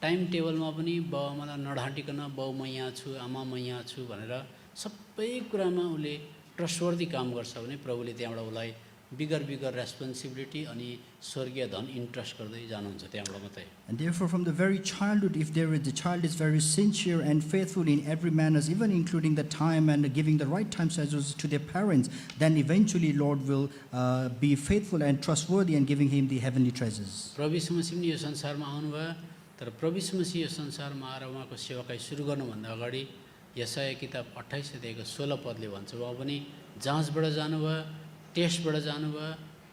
Speaker 1: टाइम टेबलमा पनि बाउ आमालाई नढाँटिकन बाउ म यहाँ छु, आमा म यहाँ छु भनेर सबै कुरामा उसले ट्रस्टवर्दी काम गर्छ भने प्रभुले त्यहाँबाट उसलाई बिगर रेस्पोन्सिबिलिटी अनि स्वर्गीय धन इन्ट्रस्ट गर्दै जानुहुन्छ त्यहाँबाट मात्रै।
Speaker 2: And therefore, from the very childhood, if the child is very sincere and faithful in every manners, even including the time and giving the right time schedules to their parents, then eventually Lord will be faithful and trustworthy and giving him the heavenly treasures.
Speaker 1: प्रभु यीशु मसीह पनि यो संसारमा आउनुभयो, तर प्रभु यीशु मसीह यो संसारमा आएर उहाँको सेवाकाई सुरु गर्नुभन्दा अगाडि यशाया किताब 28 अध्यायको 16 पदले भन्छ उहाँ पनि जाँचबाट जानुभयो, टेस्टबाट जानुभयो,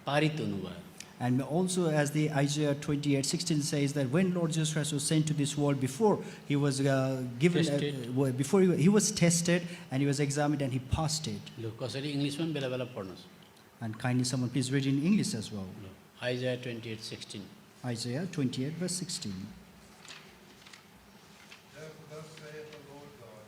Speaker 1: पारित हुनुभयो।
Speaker 2: And also, as the Isaiah 28:16 says, that when Lord Jesus Christ was sent to this world, before he was given, before he was tested and he was examined and he passed it.
Speaker 1: लु कसरी इङ्ग्लिसमा पनि बेला बेला पढ्नुहोस्।
Speaker 2: And kindly, someone please read in English as well.
Speaker 1: लु आइजाया 28:16।
Speaker 2: Isaiah 28, verse 16.
Speaker 5: Therefore thus saith the Lord God,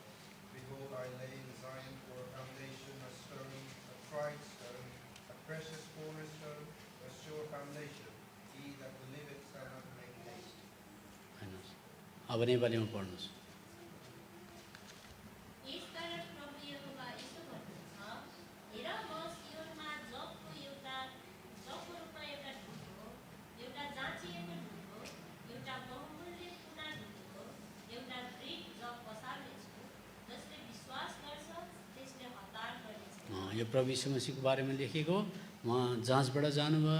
Speaker 5: behold, I lay in Zion for a foundation, a stone, a tried stone, a precious cornerstone, a sure foundation. He that believeth shall not make haste.
Speaker 1: हेर्नुहोस् अब नेपालीमा पढ्नुहोस्।
Speaker 3: यसकारण प्रभु यहोवा यसो भन्नुहुन्छ, हेर म सियोनमा जबको रूपमा एउटा ढुङ्गो, एउटा जाँचिएको ढुङ्गो, एउटा बहुमूल्य कुना ढुङ्गो, एउटा दृढ जग बसाल्नेछु, जसले विश्वास गर्छ त्यसले हतार गर्नेछ।
Speaker 1: यो प्रभु यीशु मसीहको बारेमा लेखेको, उहाँ जाँचबाट जानुभयो,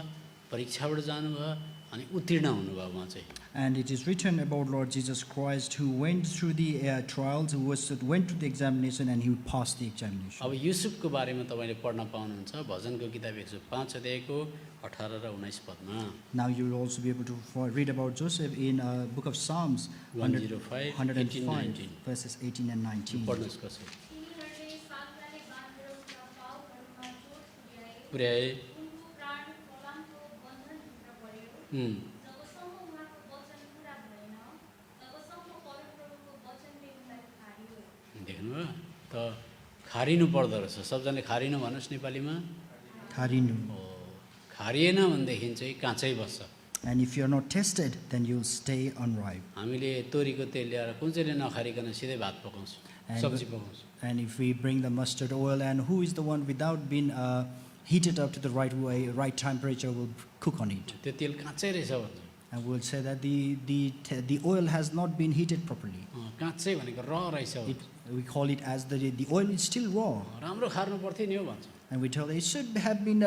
Speaker 1: परीक्षाबाट जानुभयो अनि उत्तीर्ण हुनुभयो उहाँ चाहिँ।
Speaker 2: And it is written about Lord Jesus Christ, who went through the trials, who went through the examination, and he passed the examination.
Speaker 1: अब युसुफको बारेमा तपाईँले पढ्न पाउनुहुन्छ भजनको किताब 105 अध्यायको 18 र 19 पदमा।
Speaker 2: Now you will also be able to read about Joseph in book of Psalms
Speaker 1: 105, 18, 19
Speaker 2: verses 18 and 19.
Speaker 1: पढ्नुहोस् कसरी।
Speaker 4: तिनीहरूले सागलाले बाँधेर उसका पाउहरूमा चोट पुर्याए,
Speaker 1: पुर्याए
Speaker 4: उनको प्राण फलामको बन्धनभित्र पर्यो। जबसम्म उहाँको वचन पुरा भएन, तबसम्म परमप्रभुको वचनले उनलाई खारियो।
Speaker 1: देख्नुभयो त खारिनु पर्दो रहेछ। सबजनाले खारिनु भन्नुहोस् नेपालीमा।
Speaker 2: Harinu.
Speaker 1: खारिएन भनेदेखि चाहिँ काँचै बस्छ।
Speaker 2: And if you are not tested, then you will stay unripe.
Speaker 1: हामीले तोरीको तेल ल्याएर कुन चाहिँले नखारिकन सिधै भात पकाउँछौँ,
Speaker 2: And-
Speaker 1: सब्जी पकाउँछौँ।
Speaker 2: And if we bring the mustard oil, and who is the one without being heated up to the right way, right temperature, will cook on it.
Speaker 1: त्यो तेल काँचै रहेछ भन्छ।
Speaker 2: And we'll say that the oil has not been heated properly.
Speaker 1: काँचै भनेको र रहेछ
Speaker 2: It,
Speaker 1: भन्छ।
Speaker 2: we call it as the oil is still raw.
Speaker 1: राम्रो खार्नु पर्थ्यो नि हो भन्छ।
Speaker 2: And we tell that it should have been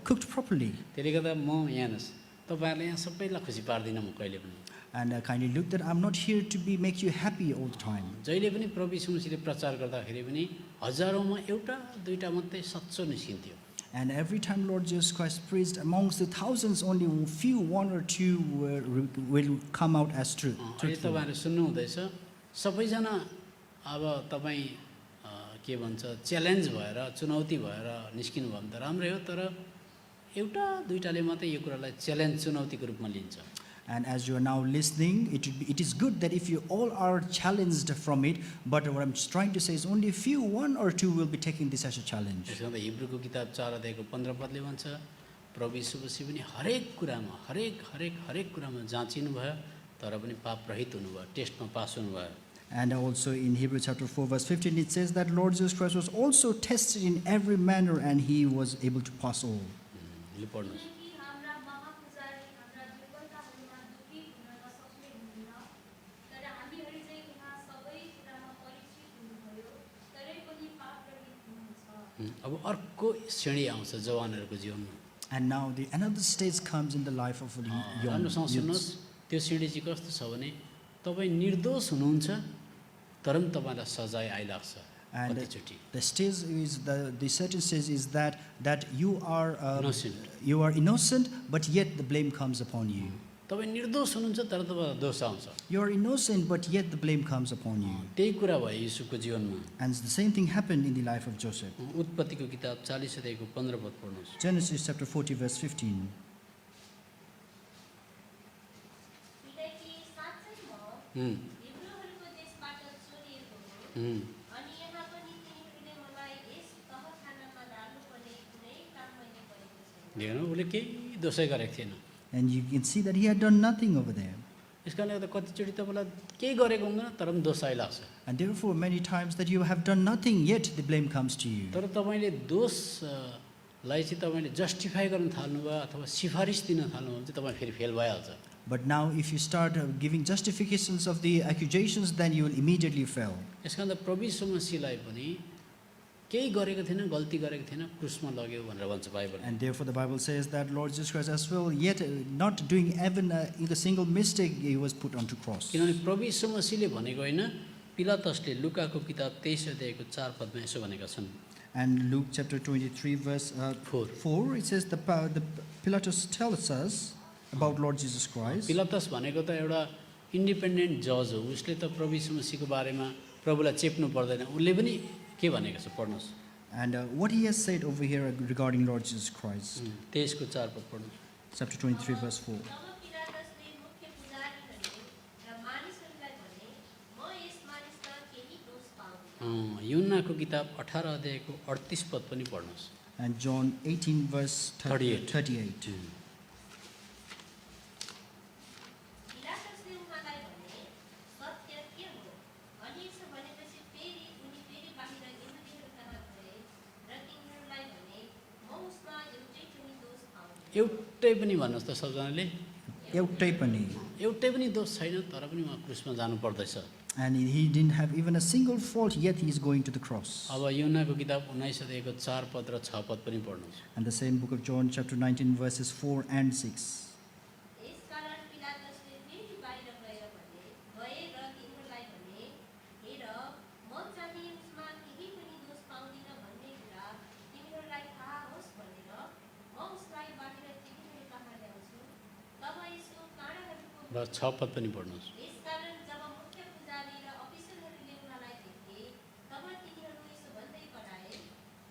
Speaker 2: cooked properly.
Speaker 1: त्यसले गर्दा म यहाँ हेर्नुहोस् तपाईँहरूले यहाँ सबैलाई खुसी पार्दिनँ म कहिले पनि।
Speaker 2: And kindly look that I'm not here to make you happy all the time.
Speaker 1: जहिले पनि प्रभु यीशु मसीहले प्रचार गर्दाखेरि पनि हजारौँमा एउटा दुईटा मात्रै सच्चो निस्किन्थ्यो।
Speaker 2: And every time Lord Jesus Christ preached, amongst the thousands, only few, one or two will come out as true.
Speaker 1: अहिले तपाईँहरू सुन्नु हुँदैछ सबैजना अब तपाईँ के भन्छ च्यालेन्ज भएर चुनौती भएर निस्किनु भयो भने त राम्रै हो, तर एउटा दुईटाले मात्रै यो कुरालाई च्यालेन्ज चुनौतीको रूपमा लिन्छ।
Speaker 2: And as you are now listening, it is good that if you all are challenged from it, but what I'm trying to say is only few, one or two will be taking this as a challenge.
Speaker 1: त्यसो हुँदा हिब्रूको किताब 4 अध्यायको 15 पदले भन्छ प्रभु यीशु मसीह पनि हरेक कुरामा हरेक कुरामा जाँचिनु भयो, तर पनि पाप रहित हुनुभयो, टेस्टमा पास हुनुभयो।
Speaker 2: And also in Hebrews chapter 4 verse 15 it says that Lord Jesus Christ was also tested in every manner and he was able to pass all.
Speaker 1: यो पढ्नुहोस्।
Speaker 4: किनकि हाम्रा महापुजारी हाम्रा दुर्बलताहरूमा दुःखी हुन नसक्ने हुनुहुन्न, तर हामीहरू चाहिँ उहाँ सबै कुरामा परीक्षित हुनुभयो, तरै पनि पाप रहित हुनुहुन्छ।
Speaker 1: अब अर्को श्रेणी आउँछ जवानहरूको जीवनमा।
Speaker 2: And now another stage comes in the life of a young
Speaker 1: राम्रोसँग सुन्नुहोस्,
Speaker 2: youth.
Speaker 1: त्यो श्रेणी चाहिँ कस्तो छ भने तपाईँ निर्दोष हुनुहुन्छ तर पनि तपाईँलाई सजाय आइलाग्छ
Speaker 2: And
Speaker 1: कतिचोटि।
Speaker 2: the stage is the certain stage is that you are
Speaker 1: Innocent.
Speaker 2: you are innocent, but yet the blame comes upon you.
Speaker 1: तपाईँ निर्दोष हुनुहुन्छ तर तपाईँलाई दोष आउँछ।
Speaker 2: You are innocent, but yet the blame comes upon you.
Speaker 1: त्यही कुरा भयो यीशुको जीवनमा।
Speaker 2: And the same thing happened in the life of Joseph.
Speaker 1: उत्पत्तिको किताब 40 अध्यायको 15 पद पढ्नुहोस्।
Speaker 2: Genesis chapter 40 verse 15.
Speaker 3: किनकि साँच्चै म
Speaker 1: हुँ,
Speaker 3: हिब्रूहरूको देशबाट चोरिएको हो,
Speaker 1: हुँ,
Speaker 3: अनि यहाँ पनि तिनीहरूले मलाई यस तहखानामा डाल्नुपर्ने कुनै काम मैले गरेको छैन।
Speaker 1: देख्नु उसले केही दोषै गरेको थिएन।
Speaker 2: And you can see that he had done nothing over there.
Speaker 1: यस कारणले गर्दा कतिचोटि तपाईँलाई केही गरेको हुँदैन तर पनि दोष आइलाग्छ।
Speaker 2: And therefore, many times that you have done nothing, yet the blame comes to you.
Speaker 1: तर तपाईँले दोषलाई चाहिँ तपाईँले जस्टिफाई गर्न थाल्नुभयो अथवा सिफारिस दिन थाल्नुभयो भने चाहिँ तपाईँ फेरि फेल भइहाल्छ।
Speaker 2: But now, if you start giving justifications of the accusations, then you will immediately fail.
Speaker 1: यस कारण प्रभु यीशु मसीहलाई पनि केही गरेको थिएन, गल्ती गरेको थिएन, क्रुसमा लग्यो भनेर भन्छ Bible.
Speaker 2: And therefore, the Bible says that Lord Jesus Christ as well, yet not doing even a single mistake, he was put onto cross.
Speaker 1: किनभने प्रभु यीशु मसीहले भनेको होइन, पिलातसले लुकाको किताब 23 अध्यायको 4 पदमा यसो भनेका छन्।
Speaker 2: And Luke chapter 23 verse 4, it says the Pilatus tells us about Lord Jesus Christ.
Speaker 1: पिलातस भनेको त एउटा इन्डिपेन्डेन्ट जज हो, उसले त प्रभु यीशु मसीहको बारेमा प्रभुलाई चेप्नु पर्दैन। उसले पनि के भनेको छ पढ्नुहोस्।
Speaker 2: And what he has said over here regarding Lord Jesus Christ.
Speaker 1: 23 को 4 पद पढ्नुहोस्।
Speaker 2: Chapter 23 verse 4.
Speaker 3: तब पिलातसले मुख्य पुजारीहरू र मानिसहरूलाई भने, म यस मानिसमा केही दोष पाउँदिन।
Speaker 1: युहन्नाको किताब 18 अध्यायको 38 पद पनि पढ्नुहोस्।
Speaker 2: And John 18 verse 38.
Speaker 3: पिलातसले उहाँलाई भने, सत्य के हो? अनि यसो भनेपछि फेरि उनी फेरि बाहिर यहुदीहरू कहाँ गए र तिनीहरूलाई भने, म उसमा एउटै पनि दोष पाउँदिन।
Speaker 1: एउटै पनि भन्नुहोस् त सबजनाले,
Speaker 2: एउटै पनि.
Speaker 1: एउटै पनि दोष छैन तर पनि उहाँ क्रुसमा जानु पर्दैछ।
Speaker 2: And he didn't have even a single fault, yet he is going to the cross.
Speaker 1: अब युहन्नाको किताब 19 अध्यायको 4 पद र 6 पद पनि पढ्नुहोस्।
Speaker 2: And the same book of John chapter 19 verses 4 and 6.
Speaker 3: यसकारण पिलातसले फेरि बाहिर गए र तिनीहरूलाई भने, हेर, म चाहिँ उसमा केही पनि दोष पाउँदिन भन्ने कुरा तिनीहरूलाई थाहा होस् भनेर म उसलाई बाहिर तिनीहरू कहाँ ल्याउँछु। तब यसो काँडाहरूको
Speaker 1: र 6 पद पनि पढ्नुहोस्।
Speaker 3: यसकारण जब मुख्य पुजारी र अफिसरहरूले उहाँलाई देखे, तब तिनीहरू यसो भन्दै कराए,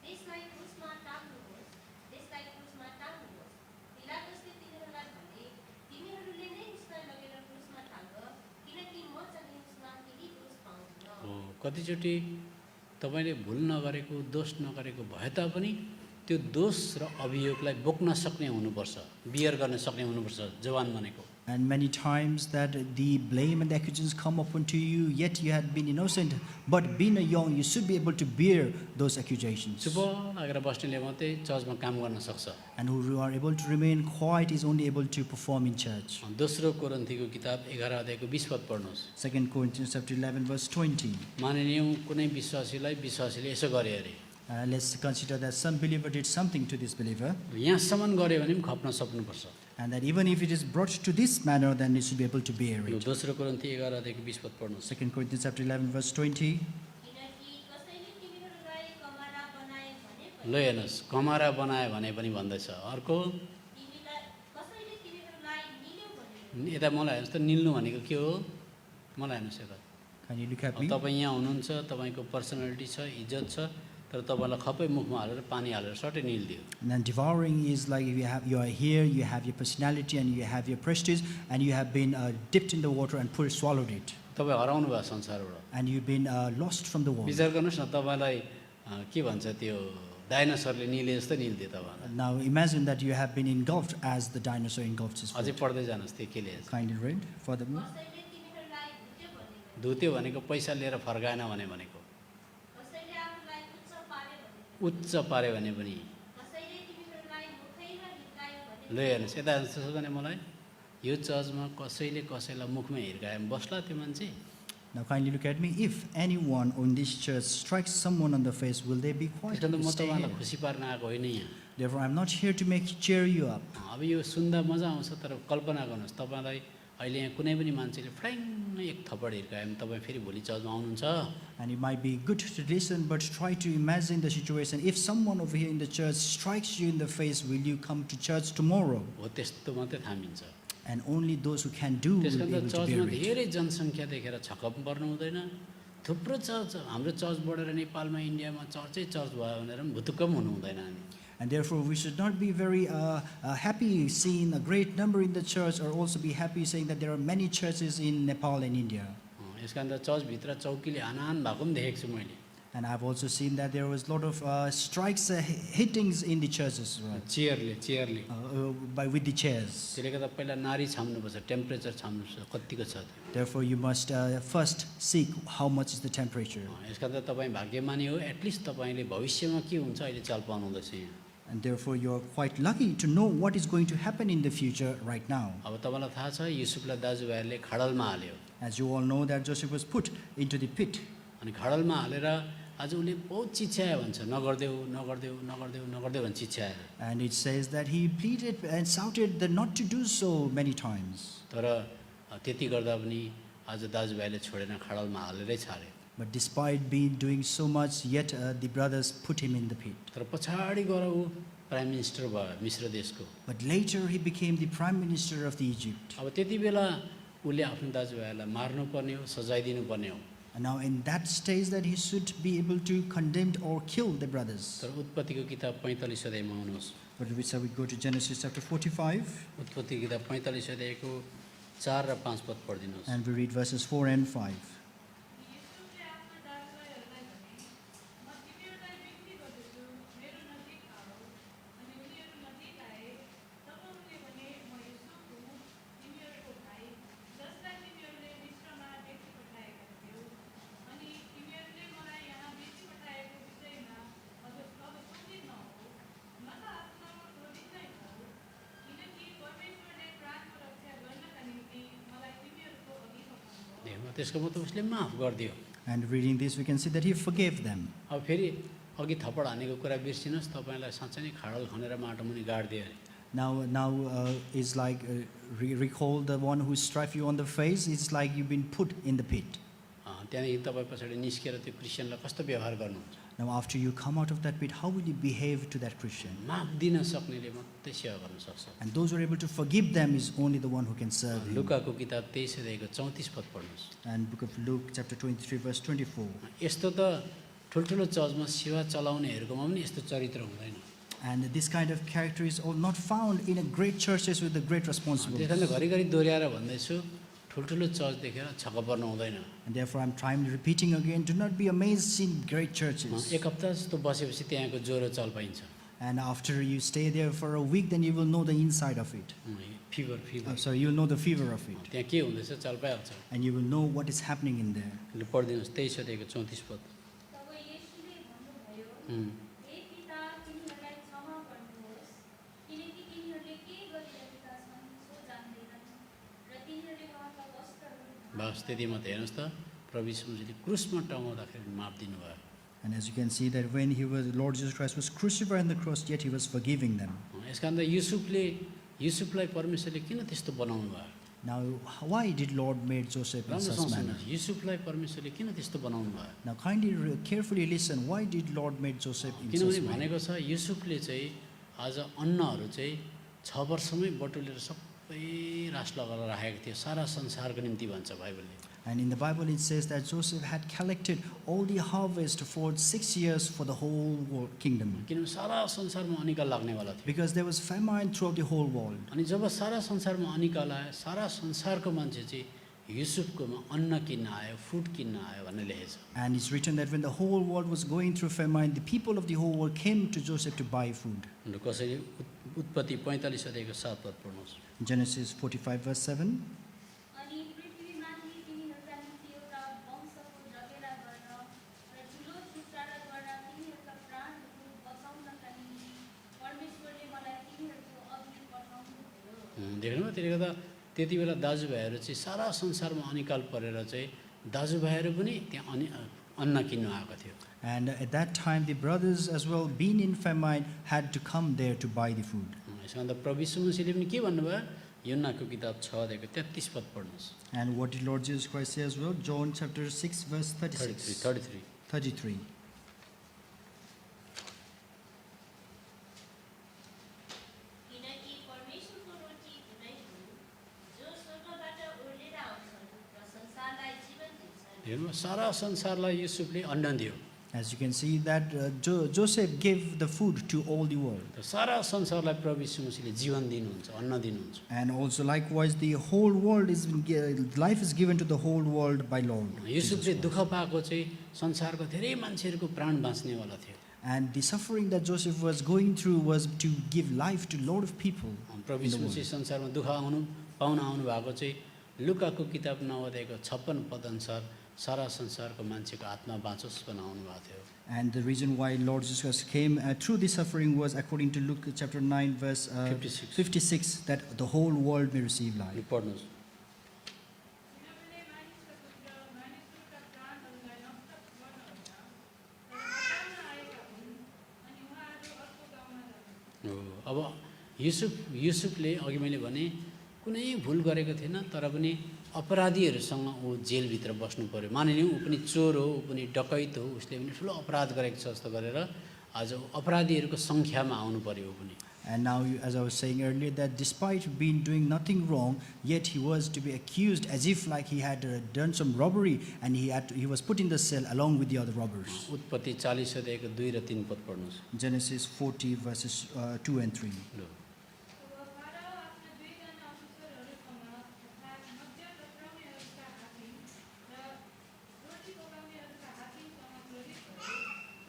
Speaker 3: त्यसलाई क्रुसमा टाङ्नुहोस्, त्यसलाई क्रुसमा टाङ्नुहोस्। पिलातसले तिनीहरूलाई भने, तिमीहरूले नै उसलाई लगेर क्रुसमा टाङ्ग, किनकि म चाहिँ उसमा केही दोष पाउँदिन।
Speaker 1: कतिचोटि तपाईँले भुल नगरेको, दोष नगरेको भए तापनि त्यो दोष र अभियोगलाई बोक्न सक्ने हुनुपर्छ, बियर गर्न सक्ने हुनुपर्छ जवान भनेको।
Speaker 2: And many times that the blame and the accusations come upon to you, yet you had been innocent, but being a young, you should be able to bear those accusations.
Speaker 1: चुप लागेर बस्नेले मात्रै चर्चमा काम गर्न सक्छ।
Speaker 2: And who are able to remain quiet is only able to perform in church.
Speaker 1: दोस्रो कोरिन्थीको किताब 11 अध्यायको 20 पद पढ्नुहोस्।
Speaker 2: 2 Corinthians chapter 11 verse 20.
Speaker 1: मानिलियौँ कुनै विश्वासीले यसो गरे अरे,
Speaker 2: Let's consider that some believer did something to this believer,
Speaker 1: यहाँसम्म गऱ्यो भने पनि खप्न सक्नुपर्छ।
Speaker 2: and that even if it is brought to this manner, then it should be able to bear
Speaker 1: यो
Speaker 2: it.
Speaker 1: दोस्रो कोरिन्थी 11 अध्यायको 20 पद पढ्नुहोस्।
Speaker 2: 2 Corinthians chapter 11 verse 20.
Speaker 3: किनकि कसैले तिमीहरूलाई कमारा बनाए भने पनि,
Speaker 1: ल हेर्नुहोस्, कमारा बनायो भने पनि भन्दैछ। अर्को
Speaker 3: कसैले तिमीहरूलाई निल्यो भने
Speaker 1: यता मलाई हेर्नुहोस् त, निल्नु भनेको के हो? मलाई हेर्नुहोस् यता।
Speaker 2: Can you look at
Speaker 1: अब
Speaker 2: me?
Speaker 1: तपाईँ यहाँ हुनुहुन्छ, तपाईँको पर्सनालिटी छ, इज्जत छ, तर तपाईँलाई खपै मुखमा हालेर पानी हालेर सट्टै निल्दियो।
Speaker 2: And then devouring is like you are here, you have your personality and you have your prestige, and you have been dipped in the water and swallowed it,
Speaker 1: तपाईँ हराउनु भयो संसारबाट।
Speaker 2: and you've been lost from the world.
Speaker 1: विचार गर्नुहोस् न, तपाईँलाई के भन्छ त्यो डाइनोसरले निले जस्तो निल्दियो तपाईँलाई।
Speaker 2: Now imagine that you have been engulfed as the dinosaur engulfs his
Speaker 1: अझै
Speaker 2: food.
Speaker 1: पढ्दै जानुहोस् त्यो के लेखेको छ।
Speaker 2: Kindly read furthermore.
Speaker 3: कसैले तिमीहरूलाई भुट्यो भनेको,
Speaker 1: धुत्यो भनेको पैसा लिएर फर्काएन भनेको,
Speaker 3: कसैले आफूलाई उच्च पार्यो भनेको,
Speaker 1: उच्च पार्यो भने पनि।
Speaker 3: कसैले तिमीहरूलाई मुखैमा हिर्कायो भनेको,
Speaker 1: ल हेर्नुहोस्, यता हेर्नुहोस् भने मलाई यो चर्चमा कसैले कसैलाई मुखमा हिर्कायो भने बस्ला त्यो मान्छे?
Speaker 2: Now kindly look at me. If anyone in this church strikes someone on the face, will they be quiet?
Speaker 1: त्यसकारण त
Speaker 2: Will
Speaker 1: म
Speaker 2: stay
Speaker 1: तपाईँलाई
Speaker 2: here?
Speaker 1: खुसी पार्न आएको होइन यहाँ।
Speaker 2: Therefore, I'm not here to cheer you up.
Speaker 1: अब यो सुन्दा मजा आउँछ, तर कल्पना गर्नुहोस् तपाईँलाई अहिले यहाँ कुनै पनि मान्छेले फ्याङ एक थप्पड हिर्कायो भने तपाईँ फेरि भोलि चर्चमा आउनुहुन्छ?
Speaker 2: And it might be good to listen, but try to imagine the situation. If someone over here in the church strikes you in the face, will you come to church tomorrow?
Speaker 1: हो त्यस्तो मात्रै थामिन्छ।
Speaker 2: And only those who can do will
Speaker 1: त्यस
Speaker 2: be
Speaker 1: कारण
Speaker 2: able
Speaker 1: त
Speaker 2: to
Speaker 1: चर्चमा
Speaker 2: bear it.
Speaker 1: धेरै जनसङ्ख्या देखेर छक्क पनि पर्नु हुँदैन। थुप्रो चर्च, हाम्रो चर्च बढेर नेपालमा इन्डियामा चर्चै चर्च भयो भनेर पनि भुतुक्क पनि हुनु हुँदैन हामी।
Speaker 2: And therefore, we should not be very happy seeing a great number in the church, or also be happy saying that there are many churches in Nepal and India.
Speaker 1: यस कारण त चर्चभित्र चौकीले हानाहान भएको पनि देखेको छु मैले।
Speaker 2: And I've also seen that there was a lot of strikes, hittings in the churches
Speaker 1: चेयरले
Speaker 2: with the chairs.
Speaker 1: त्यसले गर्दा पहिला नारी छाम्नुपर्छ, टेम्परेचर छाम्नुपर्छ, कतिको छ त्यो।
Speaker 2: Therefore, you must first seek how much is the temperature.
Speaker 1: यस कारण त तपाईँ भाग्यमानी हो, एटलिस्ट तपाईँले भविष्यमा के हुन्छ अहिले चाल पाउनुहुँदैछ यहाँ।
Speaker 2: And therefore, you're quite lucky to know what is going to happen in the future right now.
Speaker 1: अब तपाईँलाई थाहा छ युसुफलाई दाजुभाइहरूले खाडलमा हाल्यो,
Speaker 2: As you all know that Joseph was put into the pit.
Speaker 1: अनि खाडलमा हालेर आज उसले बहुत चिच्यायो भन्छ, नगर्देऊ नगर्देऊ नगर्देऊ नगर्देऊ भन्छ चिच्याएर।
Speaker 2: And it says that he pleaded and shouted that not to do so many times.
Speaker 1: तर त्यति गर्दा पनि आज दाजुभाइले छोडेन, खाडलमा हालेरै छाड्यो।
Speaker 2: But despite doing so much, yet the brothers put him in the pit.
Speaker 1: तर पछाडि गएर ऊ प्राइम मिनिस्टर भयो मिश्र देशको।
Speaker 2: But later he became the prime minister of the Egypt.
Speaker 1: अब त्यति बेला उसले आफ्नो दाजुभाइलाई मार्नुपर्ने हो, सजाय दिनुपर्ने हो।
Speaker 2: And now in that stage that he should be able to condemn or kill the brothers.
Speaker 1: तर उत्पत्तिको किताब 45 अध्यायमा आउनुहोस्।
Speaker 2: But we shall we go to Genesis chapter 45
Speaker 1: उत्पत्ति किताब 45 अध्यायको 4 र 5 पद पढिदिनुहोस्।
Speaker 2: and we read verses 4 and 5.
Speaker 4: युसुफले आफ्ना दाजुभाइहरूलाई भने, म तिमीहरूलाई बिन्ती गर्दछु, मेरो नजिक आऊ। अनि उनीहरू नजिक आए। तब उनले भने, म युसुफ हुँ, तिमीहरूको भाइ, जसलाई तिमीहरूले मिस्रमा बेची पठाएका थियौ। अनि तिमीहरूले मलाई यहाँ बेची पठाएको विषयमा अब चिन्तित नहो, न त आत्मामा क्रोधित नै हौ, किनकि परमेश्वरले प्राणको रक्षा गर्नका निम्ति मलाई तिमीहरूको अघि पठाउनुभयो।
Speaker 1: त्यसको मतलब उसले माफ गरिदियो।
Speaker 2: And reading this, we can see that he forgave them.
Speaker 1: अब फेरि अघि थप्पड हानेको कुरा बिर्सिनुहोस्, तपाईँलाई साँच्चै नै खाडल खनेर माटो मुनि गाडिदियो अरे।
Speaker 2: Now is like recall the one who struck you on the face. It's like you've been put in the pit.
Speaker 1: त्यहाँदेखि तपाईँ पछाडि निस्केर त्यो क्रिस्चियनलाई कस्तो व्यवहार गर्नुहुन्छ?
Speaker 2: Now after you come out of that pit, how will you behave to that Christian?
Speaker 1: माफ दिन सक्नेले मात्रै सेवा गर्न सक्छ।
Speaker 2: And those who are able to forgive them is only the one who can serve him.
Speaker 1: लुकाको किताब 23 अध्यायको 34 पद पढ्नुहोस्।
Speaker 2: And book of Luke chapter 23 verse 24.
Speaker 1: यस्तो त ठुल्ठुलो चर्चमा सेवा चलाउनेहरूकोमा पनि यस्तो चरित्र हुँदैन।
Speaker 2: And this kind of character is all not found in a great churches with a great
Speaker 1: त्यस
Speaker 2: responsibility.
Speaker 1: कारण घरिघरि दोहोऱ्याएर भन्दैछु, ठुल्ठुलो चर्च देखेर छक्क पर्नु हुँदैन।
Speaker 2: And therefore I'm trying repeating again, do not be amazed in great churches.
Speaker 1: एक हप्ता जस्तो बसेपछि त्यहाँको ज्वरो चल पाइन्छ।
Speaker 2: And after you stay there for a week, then you will know the inside of it.
Speaker 1: Fever
Speaker 2: So you'll know the fever of it.
Speaker 1: त्यहाँ के हुँदैछ चल पाइहाल्छ।
Speaker 2: And you will know what is happening in there.
Speaker 1: लु पढिदिनुहोस् 23 अध्यायको 34 पद।
Speaker 3: तब येशूले भन्नुभयो,
Speaker 1: उम्,
Speaker 3: हे पिता, तिनीहरूलाई क्षमा गर्नुहोस्, किनकि तिनीहरूले के गरिरहेका छन् सो जान्दैनन्। र तिनीहरूले उहाँका वस्त्रहरू
Speaker 1: बस त्यति मात्रै हेर्नुहोस् त, प्रभु यीशु मसीहले क्रुसमा टाँगाउँदाखेरि माफ दिनुभयो।
Speaker 2: And as you can see that when Lord Jesus Christ was crucified on the cross, yet he was forgiving them.
Speaker 1: यस कारण त युसुफलाई परमेश्वरले किन त्यस्तो बनाउनु भयो?
Speaker 2: Now, why did Lord made Joseph in
Speaker 1: राम्रोसँग
Speaker 2: such manner?
Speaker 1: सुन्नुहोस्, युसुफलाई परमेश्वरले किन त्यस्तो बनाउनु भयो?
Speaker 2: Now, kindly carefully listen. Why did Lord made Joseph in
Speaker 1: किनभने
Speaker 2: such manner?
Speaker 1: भनेको छ युसुफले चाहिँ आज अन्नहरू चाहिँ 6 वर्षमै बटुलेर सबै सबै रास लगाएर राखेको थियो सारा संसारको निम्ति भन्छ बाइबलले।
Speaker 2: And in the Bible it says that Joseph had collected all the harvest for 6 years for the whole world kingdom.
Speaker 1: किनभने सारा संसारमा अनिकाल लाग्नेवाला थियो।
Speaker 2: Because there was famine throughout the whole world.
Speaker 1: अनि जब सारा संसारमा अनिकाल आयो सारा संसारको मान्छे चाहिँ युसुफकोमा अन्न किन्न आयो, फुड किन्न आयो भन्ने लेखेको छ।
Speaker 2: And it's written that when the whole world was going through famine, the people of the whole world came to Joseph to buy food.
Speaker 1: र कसरी उत्पत्ति 45 अध्यायको 7 पद पढ्नुहोस्।
Speaker 2: Genesis 45 verse 7.
Speaker 4: अनि पृथ्वीमाथि तिनीहरूका निम्ति एउटा वंशको जगेरा गर्न र ठुलो छुटकाराद्वारा तिनीहरूका प्राणहरू बचाउनका निम्ति परमेश्वरले मलाई तिनीहरूको अघि पठाउनुभयो।
Speaker 1: देख्नुभयो त्यसले गर्दा त्यति बेला दाजुभाइहरू चाहिँ सारा संसारमा अनिकाल परेर चाहिँ दाजुभाइहरू पनि त्यहाँ अन्न किन्नु आएको थियो।
Speaker 2: And at that time the brothers as well, being in famine, had to come there to buy the food.
Speaker 1: यसमा त प्रभु यीशु मसीहले पनि के भन्नुभयो? योन्नाको किताब 6 अध्यायको 33 पद पढ्नुहोस्।
Speaker 2: And what did Lord Jesus Christ say as well? John chapter 6 verse 36. 33.
Speaker 3: किनकि परमेश्वरको रोटी कुनै हुन् जो स्वर्गबाट ओर्लेर आउँछन् र संसारलाई जीवन दिन्छन्।
Speaker 1: हेर्नु सारा संसारलाई युसुफले अन्न दियो।
Speaker 2: As you can see that Joseph gave the food to all the world.
Speaker 1: र सारा संसारलाई प्रभु यीशु मसीहले जीवन दिनुहुन्छ, अन्न दिनुहुन्छ।
Speaker 2: And also likewise the whole world is life is given to the whole world by Lord.
Speaker 1: युसुफले दुःख पाएको चाहिँ संसारको धेरै मान्छेहरूको प्राण बाँच्नेवाला थियो।
Speaker 2: And the suffering that Joseph was going through was to give life to a lot of people.
Speaker 1: प्रभु
Speaker 2: in the
Speaker 1: यीशु
Speaker 2: world.
Speaker 1: मसीह संसारमा दुःख पाउन आउनु भएको चाहिँ लुकाको किताब 9 अध्यायको 56 पद अनुसार सारा संसारको मान्छेको आत्मा बाँचोस् भनेर आउनु भएको थियो।
Speaker 2: And the reason why Lord Jesus Christ came through the suffering was according to Luke chapter 9 verse 56, that the whole world may receive life.
Speaker 1: यो पढ्नुहोस्।
Speaker 4: किनभने मानिसका पुत्र मानिसहरूका प्राणहरूलाई नष्ट गर्न होइन तर बचाउन आएका हुन् अनि उहाँहरू अर्को गाउँमा जान्छन्।
Speaker 1: हो, अब युसुफले अघि मैले भने कुनै भुल गरेको थिएन तर पनि अपराधीहरूसँग ऊ जेलभित्र बस्नु पर्यो। मानिलिउँ ऊ पनि चोर हो, ऊ पनि डकैत हो, उसले पनि ठुलो अपराध गरेको छ जस्तो गरेर आज अपराधीहरूको सङ्ख्यामा आउनु पर्यो ऊ पनि।
Speaker 2: And now, as I was saying earlier, that despite being doing nothing wrong, yet he was to be accused as if like he had done some robbery, and he was put in the cell along with the other robbers.
Speaker 1: उत्पत्ति 40 अध्यायको 2 र 3 पद पढ्नुहोस्।
Speaker 2: Genesis 40 verses 2 and 3.
Speaker 1: ल।
Speaker 4: तब फाराओ आफ्ना दुईजना अफिसरहरूसँग अर्थात् मध्य टक्राउनेहरूका हाकिम र रोटी पकाउनेहरूका हाकिमसँग प्रेरित भए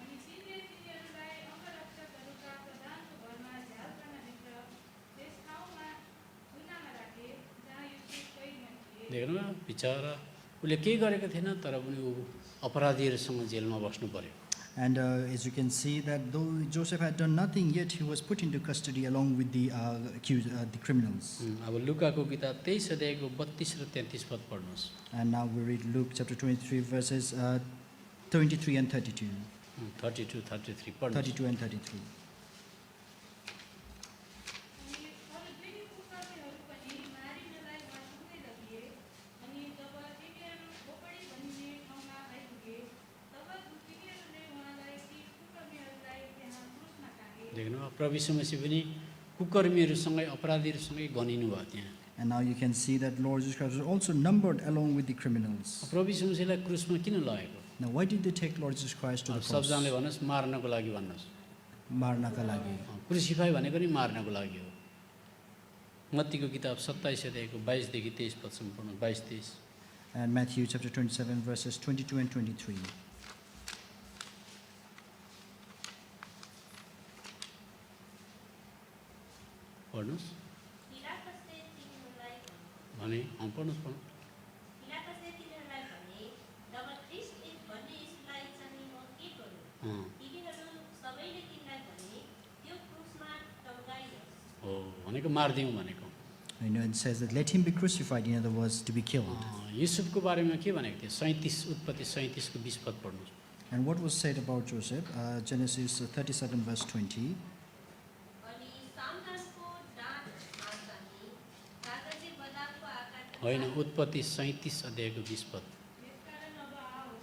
Speaker 4: अनि तिनले तिनीहरूलाई अंगरक्षकहरूका प्रधानको घरमा झ्यालखानाभित्र त्यस ठाउँमा कुनामा राखे जहाँ युसुफ कैदमा थिए।
Speaker 1: देख्नु बिचरा उसले केही गरेको थिएन तर पनि ऊ अपराधीहरूसँग जेलमा बस्नु पर्यो।
Speaker 2: And as you can see that though Joseph had done nothing, yet he was put into custody along with the the criminals.
Speaker 1: अब लुकाको किताब 23 अध्यायको 32 र 33 पद पढ्नुहोस्।
Speaker 2: And now we read Luke chapter 23 verses 23 and 32.
Speaker 1: 32, 33 पढ्नुहोस्।
Speaker 2: 32 and 33.
Speaker 4: अनि अरू दुई कुकर्मीहरू पनि मारिनलाई उहाँसँगै लगिए अनि जब तिनीहरू खोपडी भनिने ठाउँमा आइपुगे तब तिनीहरूले उहाँलाई ती कुकर्मीहरूलाई त्यहाँ क्रुसमा टाँगे।
Speaker 1: देख्नु प्रभु यीशु मसीह पनि कुकर्मीहरूसँगै अपराधीहरूसँगै गनिनु भयो त्यहाँ।
Speaker 2: And now you can see that Lord Jesus Christ was also numbered along with the criminals.
Speaker 1: प्रभु यीशु मसीहलाई क्रुसमा किन लगेको?
Speaker 2: Now why did they take Lord Jesus Christ to the cross?
Speaker 1: सबजनाले भन्नुहोस् मार्नको लागि भन्नुहोस्।
Speaker 2: मार्नका लागि।
Speaker 1: क्रुसिफाई भनेको नि मार्नको लागि हो। मत्तीको किताब 27 अध्यायको 22 देखि 23 पदसम्म पढ्नुहोस्। 22-23।
Speaker 2: And Matthew chapter 27 verses 22 and 23.
Speaker 1: पढ्नुहोस्
Speaker 3: पिलातसले तिनीहरूलाई
Speaker 1: भने पढ्नुहोस् पढ्नु।
Speaker 3: पिलातसले तिनीहरूलाई भने जब ख्रीष्ट भन्ने यीशुलाई चाहिँ म के गरौँ? तिनीहरू सबैले तिनलाई भने त्यो क्रुसमा टङ्गाइयोस्।
Speaker 1: हो भनेको मारिदिउँ भनेको।
Speaker 2: You know, it says that let him be crucified, in other words, to be killed.
Speaker 1: युसुफको बारेमा के भनेको थियो? 37 उत्पत्ति 37 को 20 पद पढ्नुहोस्।
Speaker 2: And what was said about Joseph? Genesis 37 verse 20.
Speaker 3: अनि सामदानको डाँड चाहिँ कागजे बदामको आकारको
Speaker 1: होइन उत्पत्ति 37 अध्यायको 20 पद।
Speaker 4: यसकारण अब आओ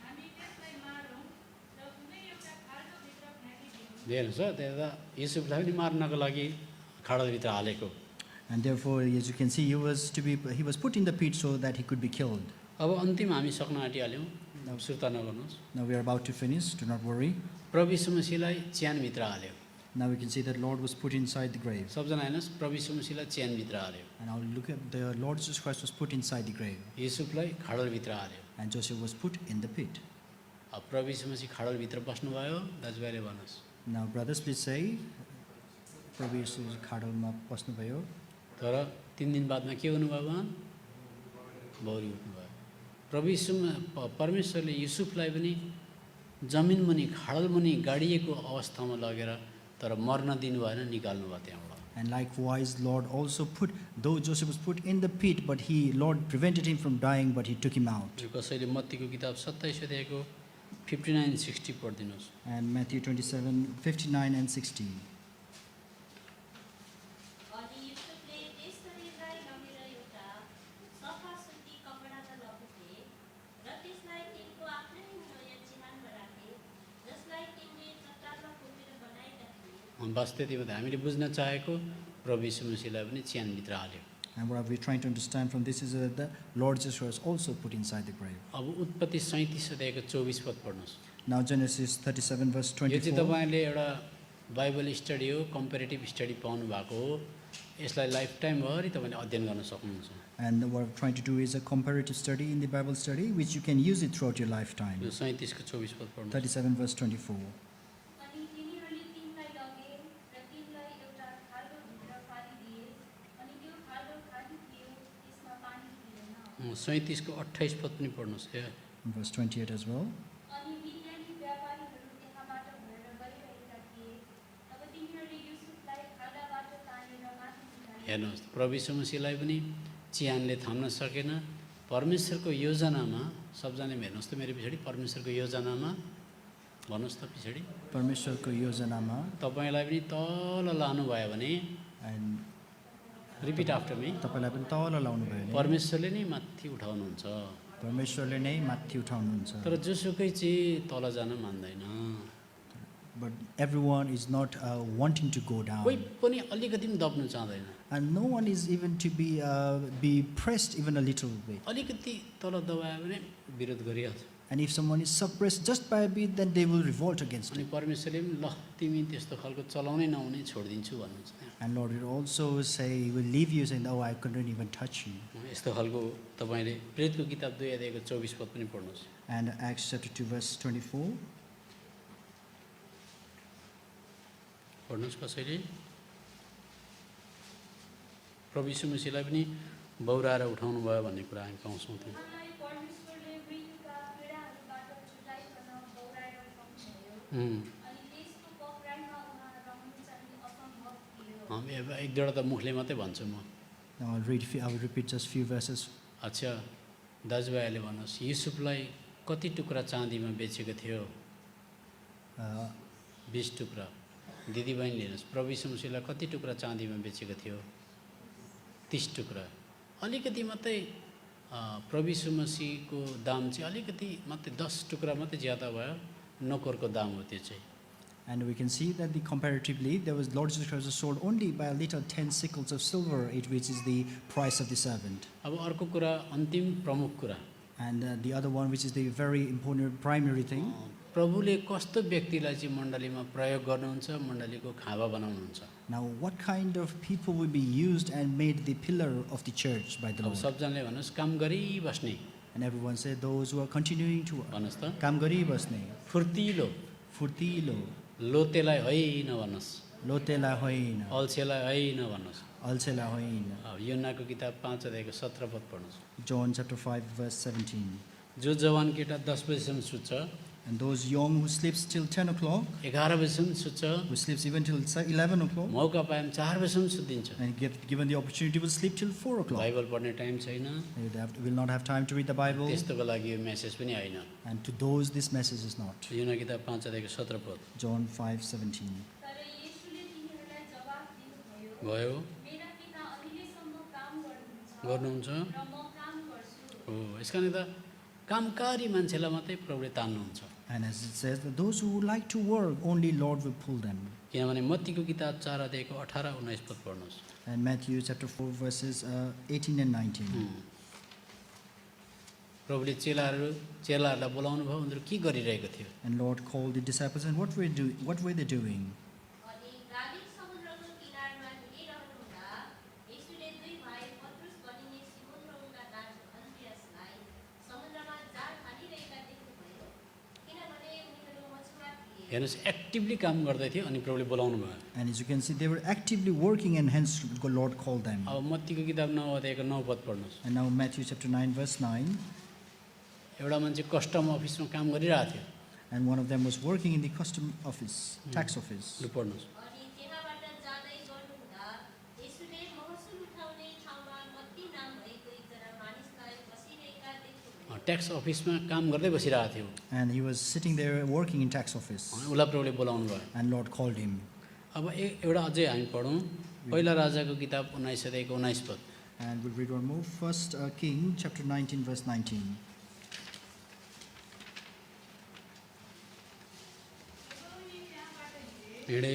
Speaker 4: हामी त्यसलाई मारौँ र कुनै एउटा खाल्डोभित्र फ्याँकिदिउँ।
Speaker 1: हेर्नुहोस् त्यहाँ युसुफलाई पनि मार्नको लागि खाडलभित्र हालेको।
Speaker 2: And therefore, as you can see, he was put in the pit so that he could be killed.
Speaker 1: अब अन्तिम हामी सक्न आँटिहाल्यौँ, सुर्ता नगर्नुहोस्।
Speaker 2: Now we are about to finish, do not worry.
Speaker 1: प्रभु यीशु मसीहलाई च्यानभित्र हाल्यो।
Speaker 2: Now we can see that Lord was put inside the grave.
Speaker 1: सबजना हेर्नुहोस्, प्रभु यीशु मसीहलाई च्यानभित्र हाल्यो,
Speaker 2: And now look at the Lord Jesus Christ was put inside the grave.
Speaker 1: युसुफलाई खाडलभित्र हाल्यो।
Speaker 2: And Joseph was put in the pit.
Speaker 1: अब प्रभु यीशु मसीह खाडलभित्र बस्नुभयो, दाजुभाइले भन्नुहोस्।
Speaker 2: Now brothers, please say, प्रभु येशू खाडलमा बस्नुभयो।
Speaker 1: तर 3 दिन बादमा के हुनुभयो उहाँ? बौरी उठ्नुभयो। प्रभु यीशु परमेश्वरले युसुफलाई पनि जमिन मुनि खाडल मुनि गाडिएको अवस्थामा लगेर तर मर्न दिनु भएन, निकाल्नु भयो त्यहाँबाट।
Speaker 2: And likewise, Lord also put, though Joseph was put in the pit, but Lord prevented him from dying, but he took him out.
Speaker 1: कसैले मत्तीको किताब 27 अध्यायको 59-60 पढिदिनुहोस्।
Speaker 2: And Matthew 27:59 and 60.
Speaker 3: अनि युसुफले त्यस शरीरलाई लगेर एउटा सफा सुती कपडामा लपेटे र त्यसलाई तिनको आफ्नै नयाँ चिहानमा राखे, जसलाई तिनले चट्टानमा खोपेर बनाएका थिए।
Speaker 1: बस त्यति मात्रै हामीले बुझ्न चाहेको, प्रभु यीशु मसीहलाई पनि च्यानभित्र हाल्यो।
Speaker 2: And what we're trying to understand from this is that the Lord Jesus was also put inside the grave.
Speaker 1: अब उत्पत्ति 37 अध्यायको 24 पद पढ्नुहोस्।
Speaker 2: Now Genesis 37 verse
Speaker 1: यो चाहिँ
Speaker 2: 24.
Speaker 1: तपाईँले एउटा बाइबल स्टडी हो, कम्पेरेटिभ स्टडी पाउनु भएको हो। यसलाई लाइफ टाइमभरि तपाईँले अध्ययन गर्न सक्नुहुन्छ।
Speaker 2: And what we're trying to do is a comparative study in the Bible study, which you can use it throughout your lifetime.
Speaker 1: यो 37 को 24 पद पढ्नुहोस्।
Speaker 2: 37 verse 24.
Speaker 4: अनि तिनीहरूले तिनलाई लगे र तिनलाई एउटा खाल्डोभित्र फालिदिए, अनि त्यो खाल्डो खाली थियो, त्यसमा पानी थिएन।
Speaker 1: 37 को 28 पद पनि पढ्नुहोस्।
Speaker 2: And verse 28 as well.
Speaker 4: अनि मिद्यानी व्यापारीहरू त्यहाँबाट भएर गइरहेका थिए, तब तिनीहरूले युसुफलाई खाल्डाबाट तानेर माथि उठाए।
Speaker 1: हेर्नुहोस्, प्रभु यीशु मसीहलाई पनि चिहानले थाम्न सकेन। परमेश्वरको योजनामा, सबजनाले हेर्नुहोस् त मेरो पछाडि, परमेश्वरको योजनामा भन्नुहोस् त पछाडि,
Speaker 2: परमेश्वरको योजनामा,
Speaker 1: तपाईँलाई पनि तल लानुभयो भने,
Speaker 2: and
Speaker 1: रिपिट आफ्टर मी,
Speaker 2: तपाईलाई पनि तल लाउनु भयो भने
Speaker 1: परमेश्वरले नै माथि उठाउनुहुन्छ।
Speaker 2: परमेश्वरले नै माथि उठाउनुहुन्छ।
Speaker 1: तर जोसुकै चाहिँ तल जान मान्दैन।
Speaker 2: But everyone is not wanting to go down.
Speaker 1: कोही पनि अलिकति पनि दब्नु चाहँदैन।
Speaker 2: And no one is even to be pressed even a little bit.
Speaker 1: अलिकति तल दबायो भने विरोध गरिहाल्छ।
Speaker 2: And if someone is suppressed just by a bit, then they will revolt against
Speaker 1: अनि
Speaker 2: it.
Speaker 1: परमेश्वरले पनि ल तिमी त्यस्तो खालको चलाउनै नहुने छोडिदिन्छु भन्नुहुन्छ त्यहाँ।
Speaker 2: And Lord will also say, He will leave you, saying, "Oh, I couldn't even touch you."
Speaker 1: यस्तो खालको तपाईँले प्रेतको किताब 2 अध्यायको 24 पद पनि पढ्नुहोस्।
Speaker 2: And Acts chapter 2 verse 24.
Speaker 1: पढ्नुहोस् कसैले। प्रभु यीशु मसीहलाई पनि बौराएर उठाउनु भयो भन्ने कुरा हामी पाउँछौँ त्यहाँ।
Speaker 4: उहाँलाई परमेश्वरले मृत्युका पीडाहरूबाट छुटाइकन बौराएर उठाउनुभयो, अनि त्यसको पक्राइमा उहाँ रहनु चाहिँ असम्भव थियो।
Speaker 1: अब एक दुईवटा त मुखले मात्रै भन्छु म।
Speaker 2: Now I will repeat just few verses.
Speaker 1: अच्छा, दाजुभाइहरूले भन्नुहोस्, युसुफलाई कति टुक्रा चाँदीमा बेचेको थियो? 20 टुक्रा। दिदीबहिनीले हेर्नुहोस्, प्रभु यीशु मसीहलाई कति टुक्रा चाँदीमा बेचेको थियो? 30 टुक्रा। अलिकति मात्रै प्रभु यीशु मसीहको दाम चाहिँ अलिकति मात्रै 10 टुक्रा मात्रै ज्यादा भयो। नोकरको दाम हो त्यो चाहिँ।
Speaker 2: And we can see that comparatively, there was Lord Jesus Christ was sold only by a little 10 sickles of silver, which is the price of the servant.
Speaker 1: अब अर्को कुरा, अन्तिम प्रमुख कुरा,
Speaker 2: And the other one, which is the very important primary thing,
Speaker 1: प्रभुले कस्तो व्यक्तिलाई चाहिँ मण्डलीमा प्रयोग गर्नुहुन्छ, मण्डलीको खाँबा बनाउनुहुन्छ।
Speaker 2: now what kind of people will be used and made the pillar of the church by the
Speaker 1: अब
Speaker 2: Lord?
Speaker 1: सबजनाले भन्नुहोस्, काम गरिबस्ने
Speaker 2: And everyone said, those who are continuing to work.
Speaker 1: भन्नुहोस् त।
Speaker 2: काम गरिबस्ने,
Speaker 1: फुर्तिलो,
Speaker 2: फुर्तिलो,
Speaker 1: लोतेलाई होइन भन्नुहोस्,
Speaker 2: लोतेला होइन,
Speaker 1: अल्छेलाई होइन भन्नुहोस्।
Speaker 2: अल्छेला होइन.
Speaker 1: अब योनाको किताब 5 अध्यायको 17 पद पढ्नुहोस्।
Speaker 2: John chapter 5 verse 17.
Speaker 1: जो जवान केटा 10 बजीसम्म सुत्छ,
Speaker 2: And those young who sleeps till 10 o'clock,
Speaker 1: 11 बजीसम्म सुत्छ,
Speaker 2: who sleeps even till 11 o'clock,
Speaker 1: मौका पाए 4 बजीसम्म सुत्दिन्छ।
Speaker 2: and given the opportunity will sleep till 4 o'clock.
Speaker 1: Bible पढ्ने टाइम छैन,
Speaker 2: Will not have time to read the Bible.
Speaker 1: त्यस्तोको लागि यो मेसेज पनि होइन।
Speaker 2: And to those this message is not.
Speaker 1: योना किताब 5 अध्यायको 17 पद
Speaker 2: John 5:17.
Speaker 4: तर येशूले तिनीहरूलाई जवाफ दिनुभयो,
Speaker 1: भयो।
Speaker 4: मेरा पिता अहिलेसम्म काम
Speaker 1: गर्नुहुन्छ।
Speaker 4: र म काम गर्छु।
Speaker 1: हो, यस कारण त कामकारी मान्छेलाई मात्रै प्रभुले तान्नुहुन्छ।
Speaker 2: And as it says, that those who like to work, only Lord will pull them.
Speaker 1: किनभने मत्तीको किताब 4 अध्यायको 18-19 पद पढ्नुहोस्।
Speaker 2: And Matthew chapter 4 verses 18 and 19.
Speaker 1: प्रभुले चेलाहरूलाई बोलाउनु भयो, उनीहरू के गरिरहेको थियो?
Speaker 2: And Lord called the disciples, and what were they doing?
Speaker 3: अनि गालिल समुद्रको किनारमा हिँडिरहनु हुँदा येशूले दुई भाइ पत्रुस भनिने सिमोन र उनका दाजु अन्द्रियासलाई समुद्रमा जाल हालिरहेका देख्नुभयो, किनभने उनीहरू मछुवारा थिए।
Speaker 1: हेर्नुहोस्, एक्टिभली काम गर्दै थियो अनि प्रभुले बोलाउनु भयो।
Speaker 2: And as you can see, they were actively working, and hence the Lord called them.
Speaker 1: अब मत्तीको किताब 9 अध्यायको 9 पद पढ्नुहोस्।
Speaker 2: And now Matthew chapter 9 verse 9.
Speaker 1: एउटा मान्छे कस्टम अफिसमा काम गरिरहेको थियो।
Speaker 2: And one of them was working in the custom office, tax office.
Speaker 1: लु पढ्नुहोस्।
Speaker 3: अनि त्यहाँबाट जाँदै गर्नुहुँदा येशूले महसुल उठाउने ठाउँमा मत्ती नाम भएको एकजना मानिसलाई बसिरहेका देख्नुभयो।
Speaker 1: ट्याक्स अफिसमा काम गर्दै बसिरहेको थियो
Speaker 2: And he was sitting there working in tax office.
Speaker 1: अनि उसलाई प्रभुले बोलाउनु भयो।
Speaker 2: And Lord called him.
Speaker 1: अब एउटा अझै हामी पढौँ, पहिला राजाको किताब 19 अध्यायको 19 पद।
Speaker 2: And we'll read one more. First King chapter 19 verse 19.
Speaker 1: हिँडे,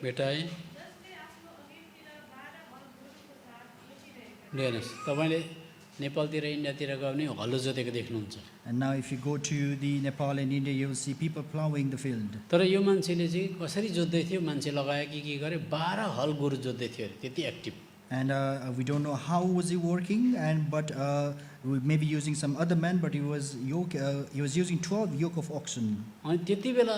Speaker 1: भेटाए। हेर्नुहोस्, तपाईँले नेपालतिर इन्डियातिर गयो भने हलो जोतेको देख्नुहुन्छ।
Speaker 2: And now if you go to the Nepal and India, you will see people plowing the field.
Speaker 1: तर यो मान्छेले चाहिँ कसरी जोत्दै थियो, मान्छे लगायो कि के गरे, 12 हल गोरु जोत्दै थियो अरे, त्यति active.
Speaker 2: And we don't know how was he working, but we may be using some other man, but he was using 12 yoke of oxen.
Speaker 1: अनि त्यति बेला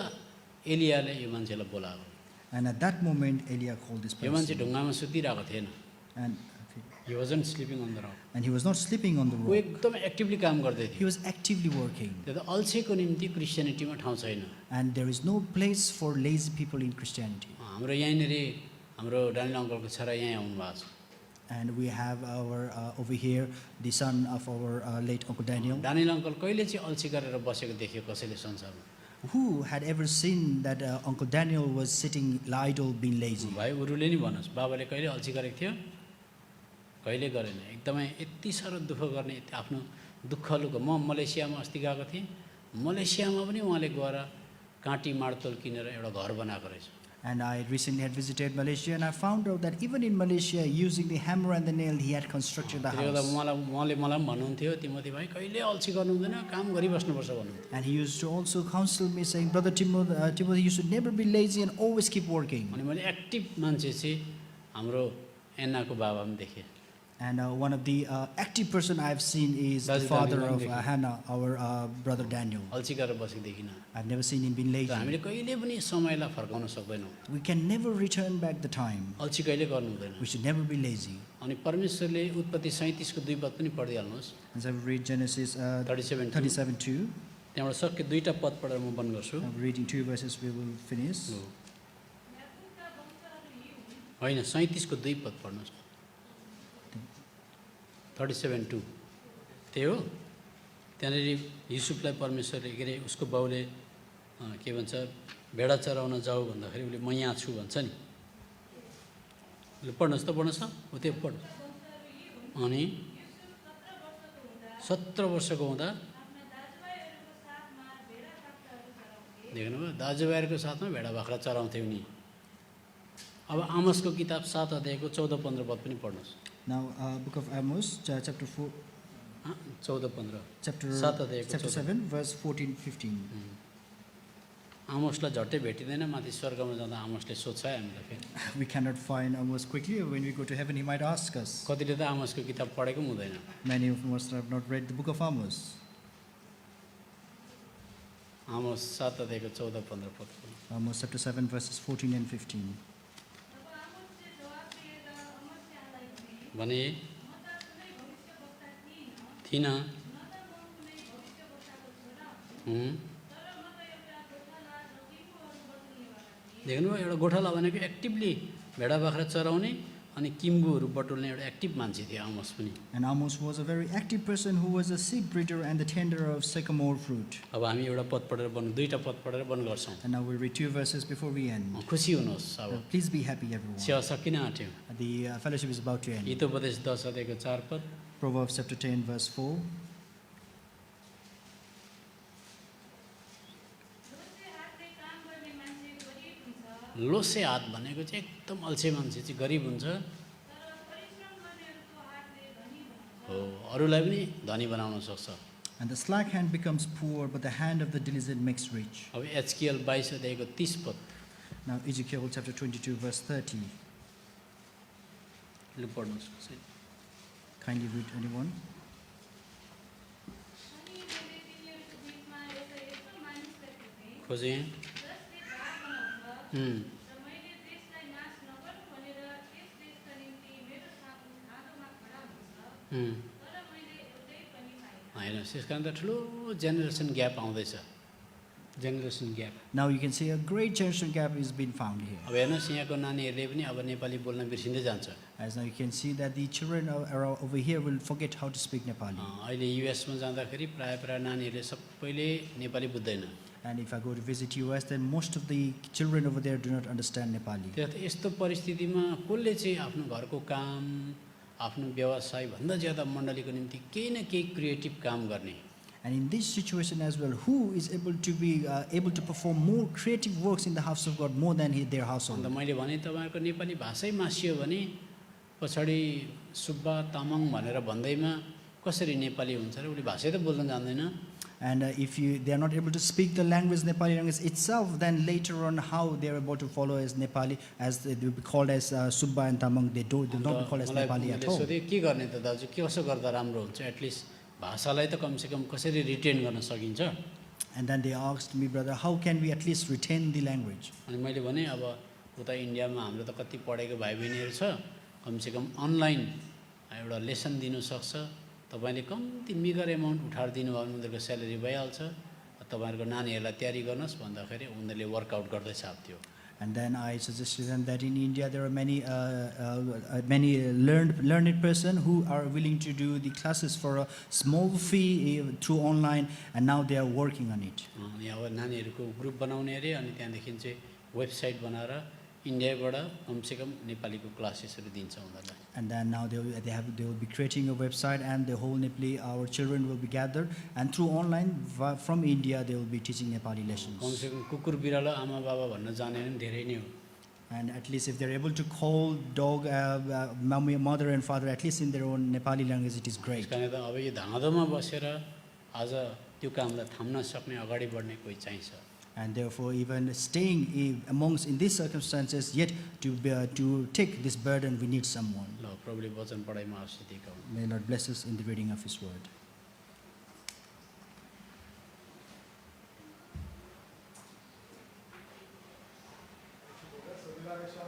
Speaker 1: एलियाले यो मान्छेलाई बोलायो।
Speaker 2: And at that moment, Elia called this
Speaker 1: यो मान्छे
Speaker 2: person.
Speaker 1: ढुङ्गामा सुतिरहेको थिएन।
Speaker 2: And
Speaker 1: He wasn't sleeping on the rock.
Speaker 2: he was not sleeping on the
Speaker 1: ऊ
Speaker 2: rock.
Speaker 1: एकदमै एक्टिभली काम गर्दै
Speaker 2: He
Speaker 1: थियो।
Speaker 2: was actively working.
Speaker 1: त्यो त अल्छीको निम्ति क्रिस्चियनिटीमा ठाउँ छैन।
Speaker 2: And there is no place for lazy people in Christianity.
Speaker 1: हाम्रो यहीँनिर हाम्रो डानियल अङ्कलको छोरा यहीँ आउनुभएको छ।
Speaker 2: And we have our over here the son of our late Uncle Daniel.
Speaker 1: Daniel uncle कहिले चाहिँ अल्छी गरेर बसेको देख्यो कसैले संसारमा?
Speaker 2: Who had ever seen that Uncle Daniel was sitting idle, being lazy?
Speaker 1: भाइ उरुले नि भन्नुहोस्, बाबाले कहिले अल्छी गरेको थियो? कहिले गरेन। एकदमै यति साह्रो दुःख गर्ने, आफ्नो दुःख लुक। म मलेसियामा अस्ति गएको थिएँ, मलेसियामा पनि उहाँले गएर काँटी माडतोल किनेर एउटा घर बनाएको रहेछ।
Speaker 2: And I recently had visited Malaysia, and I found out that even in Malaysia, using the hammer and the nail, he had constructed the
Speaker 1: त्यसले गर्दा
Speaker 2: house.
Speaker 1: उहाँले मलाई भन्नुहुन्थ्यो, तिमोथी भाइ कहिले अल्छी गर्नु हुँदैन, काम गरिबस्नुपर्छ भन्नुहुन्थ्यो।
Speaker 2: And he used to also counsel me, saying, Brother Timothy, you should never be lazy and always keep working.
Speaker 1: अनि मैले एक्टिभ मान्छे चाहिँ हाम्रो एन्नाको बाबा पनि देखेँ।
Speaker 2: And one of the active person I've seen is the
Speaker 1: That's
Speaker 2: father
Speaker 1: Daniel
Speaker 2: of
Speaker 1: Mandeki.
Speaker 2: Hannah, our brother Daniel.
Speaker 1: अल्छी गरेर बसेको देखिनँ।
Speaker 2: I've never seen him being lazy.
Speaker 1: हामीले कहिले पनि समयलाई फर्काउन सक्दैनौँ।
Speaker 2: We can never return back the time.
Speaker 1: अल्छी कहिले गर्नु हुँदैन।
Speaker 2: We should never be lazy.
Speaker 1: अनि परमेश्वरले उत्पत्ति 37 को 2 पद पनि पढिदिहाल्नुहोस्।
Speaker 2: As I read Genesis
Speaker 1: 37:2
Speaker 2: 37:2,
Speaker 1: त्यहाँबाट सक्यो 2टा पद पढेर म बन्द गर्छु।
Speaker 2: I'm reading 2 verses, we will finish.
Speaker 1: होइन 37 को 2 पद पढ्नुहोस्। 37:2 त्यही हो। त्यहाँनिर युसुफलाई परमेश्वरले के अरे उसको बाउले के भन्छ भेडा चराउन जाऊ भन्दाखेरि उसले म यहाँ छु भन्छ नि। ल पढ्नुहोस् त, पढ्नुहोस् त, हो त्यो पढ। अनि 17 वर्षको हुँदा देख्नुभयो दाजुभाइहरूको साथमा भेडा बाख्रा चराउँथ्यो नि। अब आमोसको किताब 7 अध्यायको 14-15 पद पनि पढ्नुहोस्।
Speaker 2: Now, book of Amos, chapter 4,
Speaker 1: 14-15
Speaker 2: chapter
Speaker 1: 7
Speaker 2: 7, verse 14-15.
Speaker 1: आमोसलाई झट्टै भेटिँदैन, माथि स्वर्गमा जाँदा आमोसले सोध्छ है हामीलाई फेरि।
Speaker 2: We cannot find Amos quickly. When we go to heaven, he might ask us.
Speaker 1: कतिले त आमोसको किताब पढेको पनि हुँदैन।
Speaker 2: Many of us have not read the book of Amos.
Speaker 1: आमोस 7 अध्यायको 14-15 पद पढ्नुहोस्।
Speaker 2: Amos chapter 7, verses 14 and 15.
Speaker 4: तब आमोसले जवाब दिएर अमस्यालाई भने,
Speaker 1: भने
Speaker 4: म त कुनै भविष्यवक्ता थिइनँ,
Speaker 1: थिइनँ।
Speaker 4: न त म कुनै भविष्यवक्ताको छोरा हुँ, तर म त एउटा गोठाला र किम्बुहरू बटुल्नेवाला थिएँ।
Speaker 1: देख्नुभयो एउटा गोठाला भनेको एक्टिभली भेडा बाख्रा चराउने अनि किम्बुहरू बटुल्ने एउटा एक्टिभ मान्छे थियो आमोस पनि।
Speaker 2: And Amos was a very active person who was a sheep breeder and the tender of sycamore fruit.
Speaker 1: अब हामी एउटा पद पढेर बन्द 2टा पद पढेर बन्द गर्छौँ।
Speaker 2: And now we'll read 2 verses before we end.
Speaker 1: खुसी हुनुहोस्। अब
Speaker 2: Please be happy, everyone.
Speaker 1: सेवा सकिन आँट्यो।
Speaker 2: The fellowship is about to end.
Speaker 1: Hitopadesha 10 अध्यायको 4 पद।
Speaker 2: Proverbs chapter 10, verse 4.
Speaker 4: जसले हातले काम
Speaker 1: लोसे हात भनेको चाहिँ एकदम अल्छे मान्छे चाहिँ गरिब हुन्छ,
Speaker 4: तर परिश्रम गर्नेहरूको हातले धनी हुन्छ।
Speaker 1: हो अरूलाई पनि धनी बनाउन सक्छ।
Speaker 2: And the slack hand becomes poor, but the hand of the diligent makes rich.
Speaker 1: अब एचकेएल 22 अध्यायको 30 पद
Speaker 2: Now Ezekiel chapter 22 verse 30.
Speaker 1: ले पढ्नुहोस्।
Speaker 2: Kindly read anyone.
Speaker 4: अनि मैले तिनीहरूको बिचमा एउटा यस्तो मानिसलाई खोजेँ
Speaker 1: खोजेँ
Speaker 4: जसले ढाड बनाउँछ
Speaker 1: उम्,
Speaker 4: र मैले देशलाई नाश नगर्नु भनेर त्यस देशका निम्ति मेरो ढाँडोमा खडा हुन्छ,
Speaker 1: उम्,
Speaker 4: तर मैले एउटै पनि पाइनँ।
Speaker 1: होइन त्यस कारण त ठुलो जेनेरेसन ग्याप आउँदैछ, generation gap.
Speaker 2: Now you can see a great generation gap is being found here.
Speaker 1: अब हेर्नुहोस् यहाँको नानीहरूले पनि अब नेपाली बोल्न बिर्सिँदै जान्छ।
Speaker 2: As now you can see that the children over here will forget how to speak Nepali.
Speaker 1: अहिले युएसमा जाँदाखेरि प्रायः नानीहरूले सबैले नेपाली बुझ्दैन।
Speaker 2: And if I go to visit US, then most of the children over there do not understand Nepali.
Speaker 1: यस्तो परिस्थितिमा कसले चाहिँ आफ्नो घरको काम, आफ्नो व्यवसाय भन्दा ज्यादा मण्डलीको निम्ति केही न केही क्रिएटिभ काम गर्ने,
Speaker 2: And in this situation as well, who is able to be able to perform more creative works in the house of God more than their household?
Speaker 1: अन्त मैले भने तपाईँहरूको नेपाली भाषै मासियो भने पछाडि सुब्बा तामाङ भनेर भन्दैमा कसरी नेपाली हुन्छ र उसले भाषै त बोल्न जान्दैन।
Speaker 2: And if they are not able to speak the language, Nepali language itself, then later on how they are able to follow as Nepali, as they will be called as Subba and Tamang, they will not be called as
Speaker 1: मलाई
Speaker 2: Nepali at all.
Speaker 1: सोधेँ के गर्ने त दाजु, के कसो गर्दा राम्रो हुन्छ, एटलिस्ट भाषालाई त कमसेकम कसरी रिटेन गर्न सकिन्छ।
Speaker 2: And then they asked me, brother, how can we at least retain the language?
Speaker 1: अनि मैले भने अब उता इन्डियामा हाम्रो त कति पढेको भाइ बहिनीहरू छ, कमसेकम अनलाइन एउटा लेसन दिनुसक्छ, तपाईँले कम्ती मिगर एमाउन्ट उठाएर दिनुभयो भने उनीहरूको स्यालेरी भइहाल्छ, तपाईँहरूको नानीहरूलाई तयारी गर्नुहोस् भन्दाखेरि उनीहरूले वर्कआउट गर्दै छाप्थ्यो।
Speaker 2: And then I suggested them that in India there are many learned person who are willing to do the classes for a small fee through online, and now they are working on it.
Speaker 1: अनि अब नानीहरूको group बनाउने अरे, अनि त्यहाँदेखि चाहिँ website बनाएर इन्डियाबाट कमसेकम नेपालीको क्लासेसहरू दिन्छ उनीहरूलाई।
Speaker 2: And then now they will be creating a website, and the whole Nepali, our children will be gathered, and through online from India they will be teaching Nepali lessons.
Speaker 1: कमसेकम कुकुर बिरालो आमा बाबा भन्न जाने पनि धेरै नै हो।
Speaker 2: And at least if they're able to call dog mother and father, at least in their own Nepali language, it is great.
Speaker 1: त्यस कारण त अब यो धाँधोमा बसेर आज त्यो कामलाई थाम्न सक्ने, अगाडि बढ्ने कोही चाहिन्छ।
Speaker 2: And therefore, even staying amongst in these circumstances, yet to take this burden, we need someone.
Speaker 1: ल प्रभुले वचन पढाइमा आशीष दिएको।
Speaker 2: May Lord bless us in the reading of His word.
Speaker 6: So,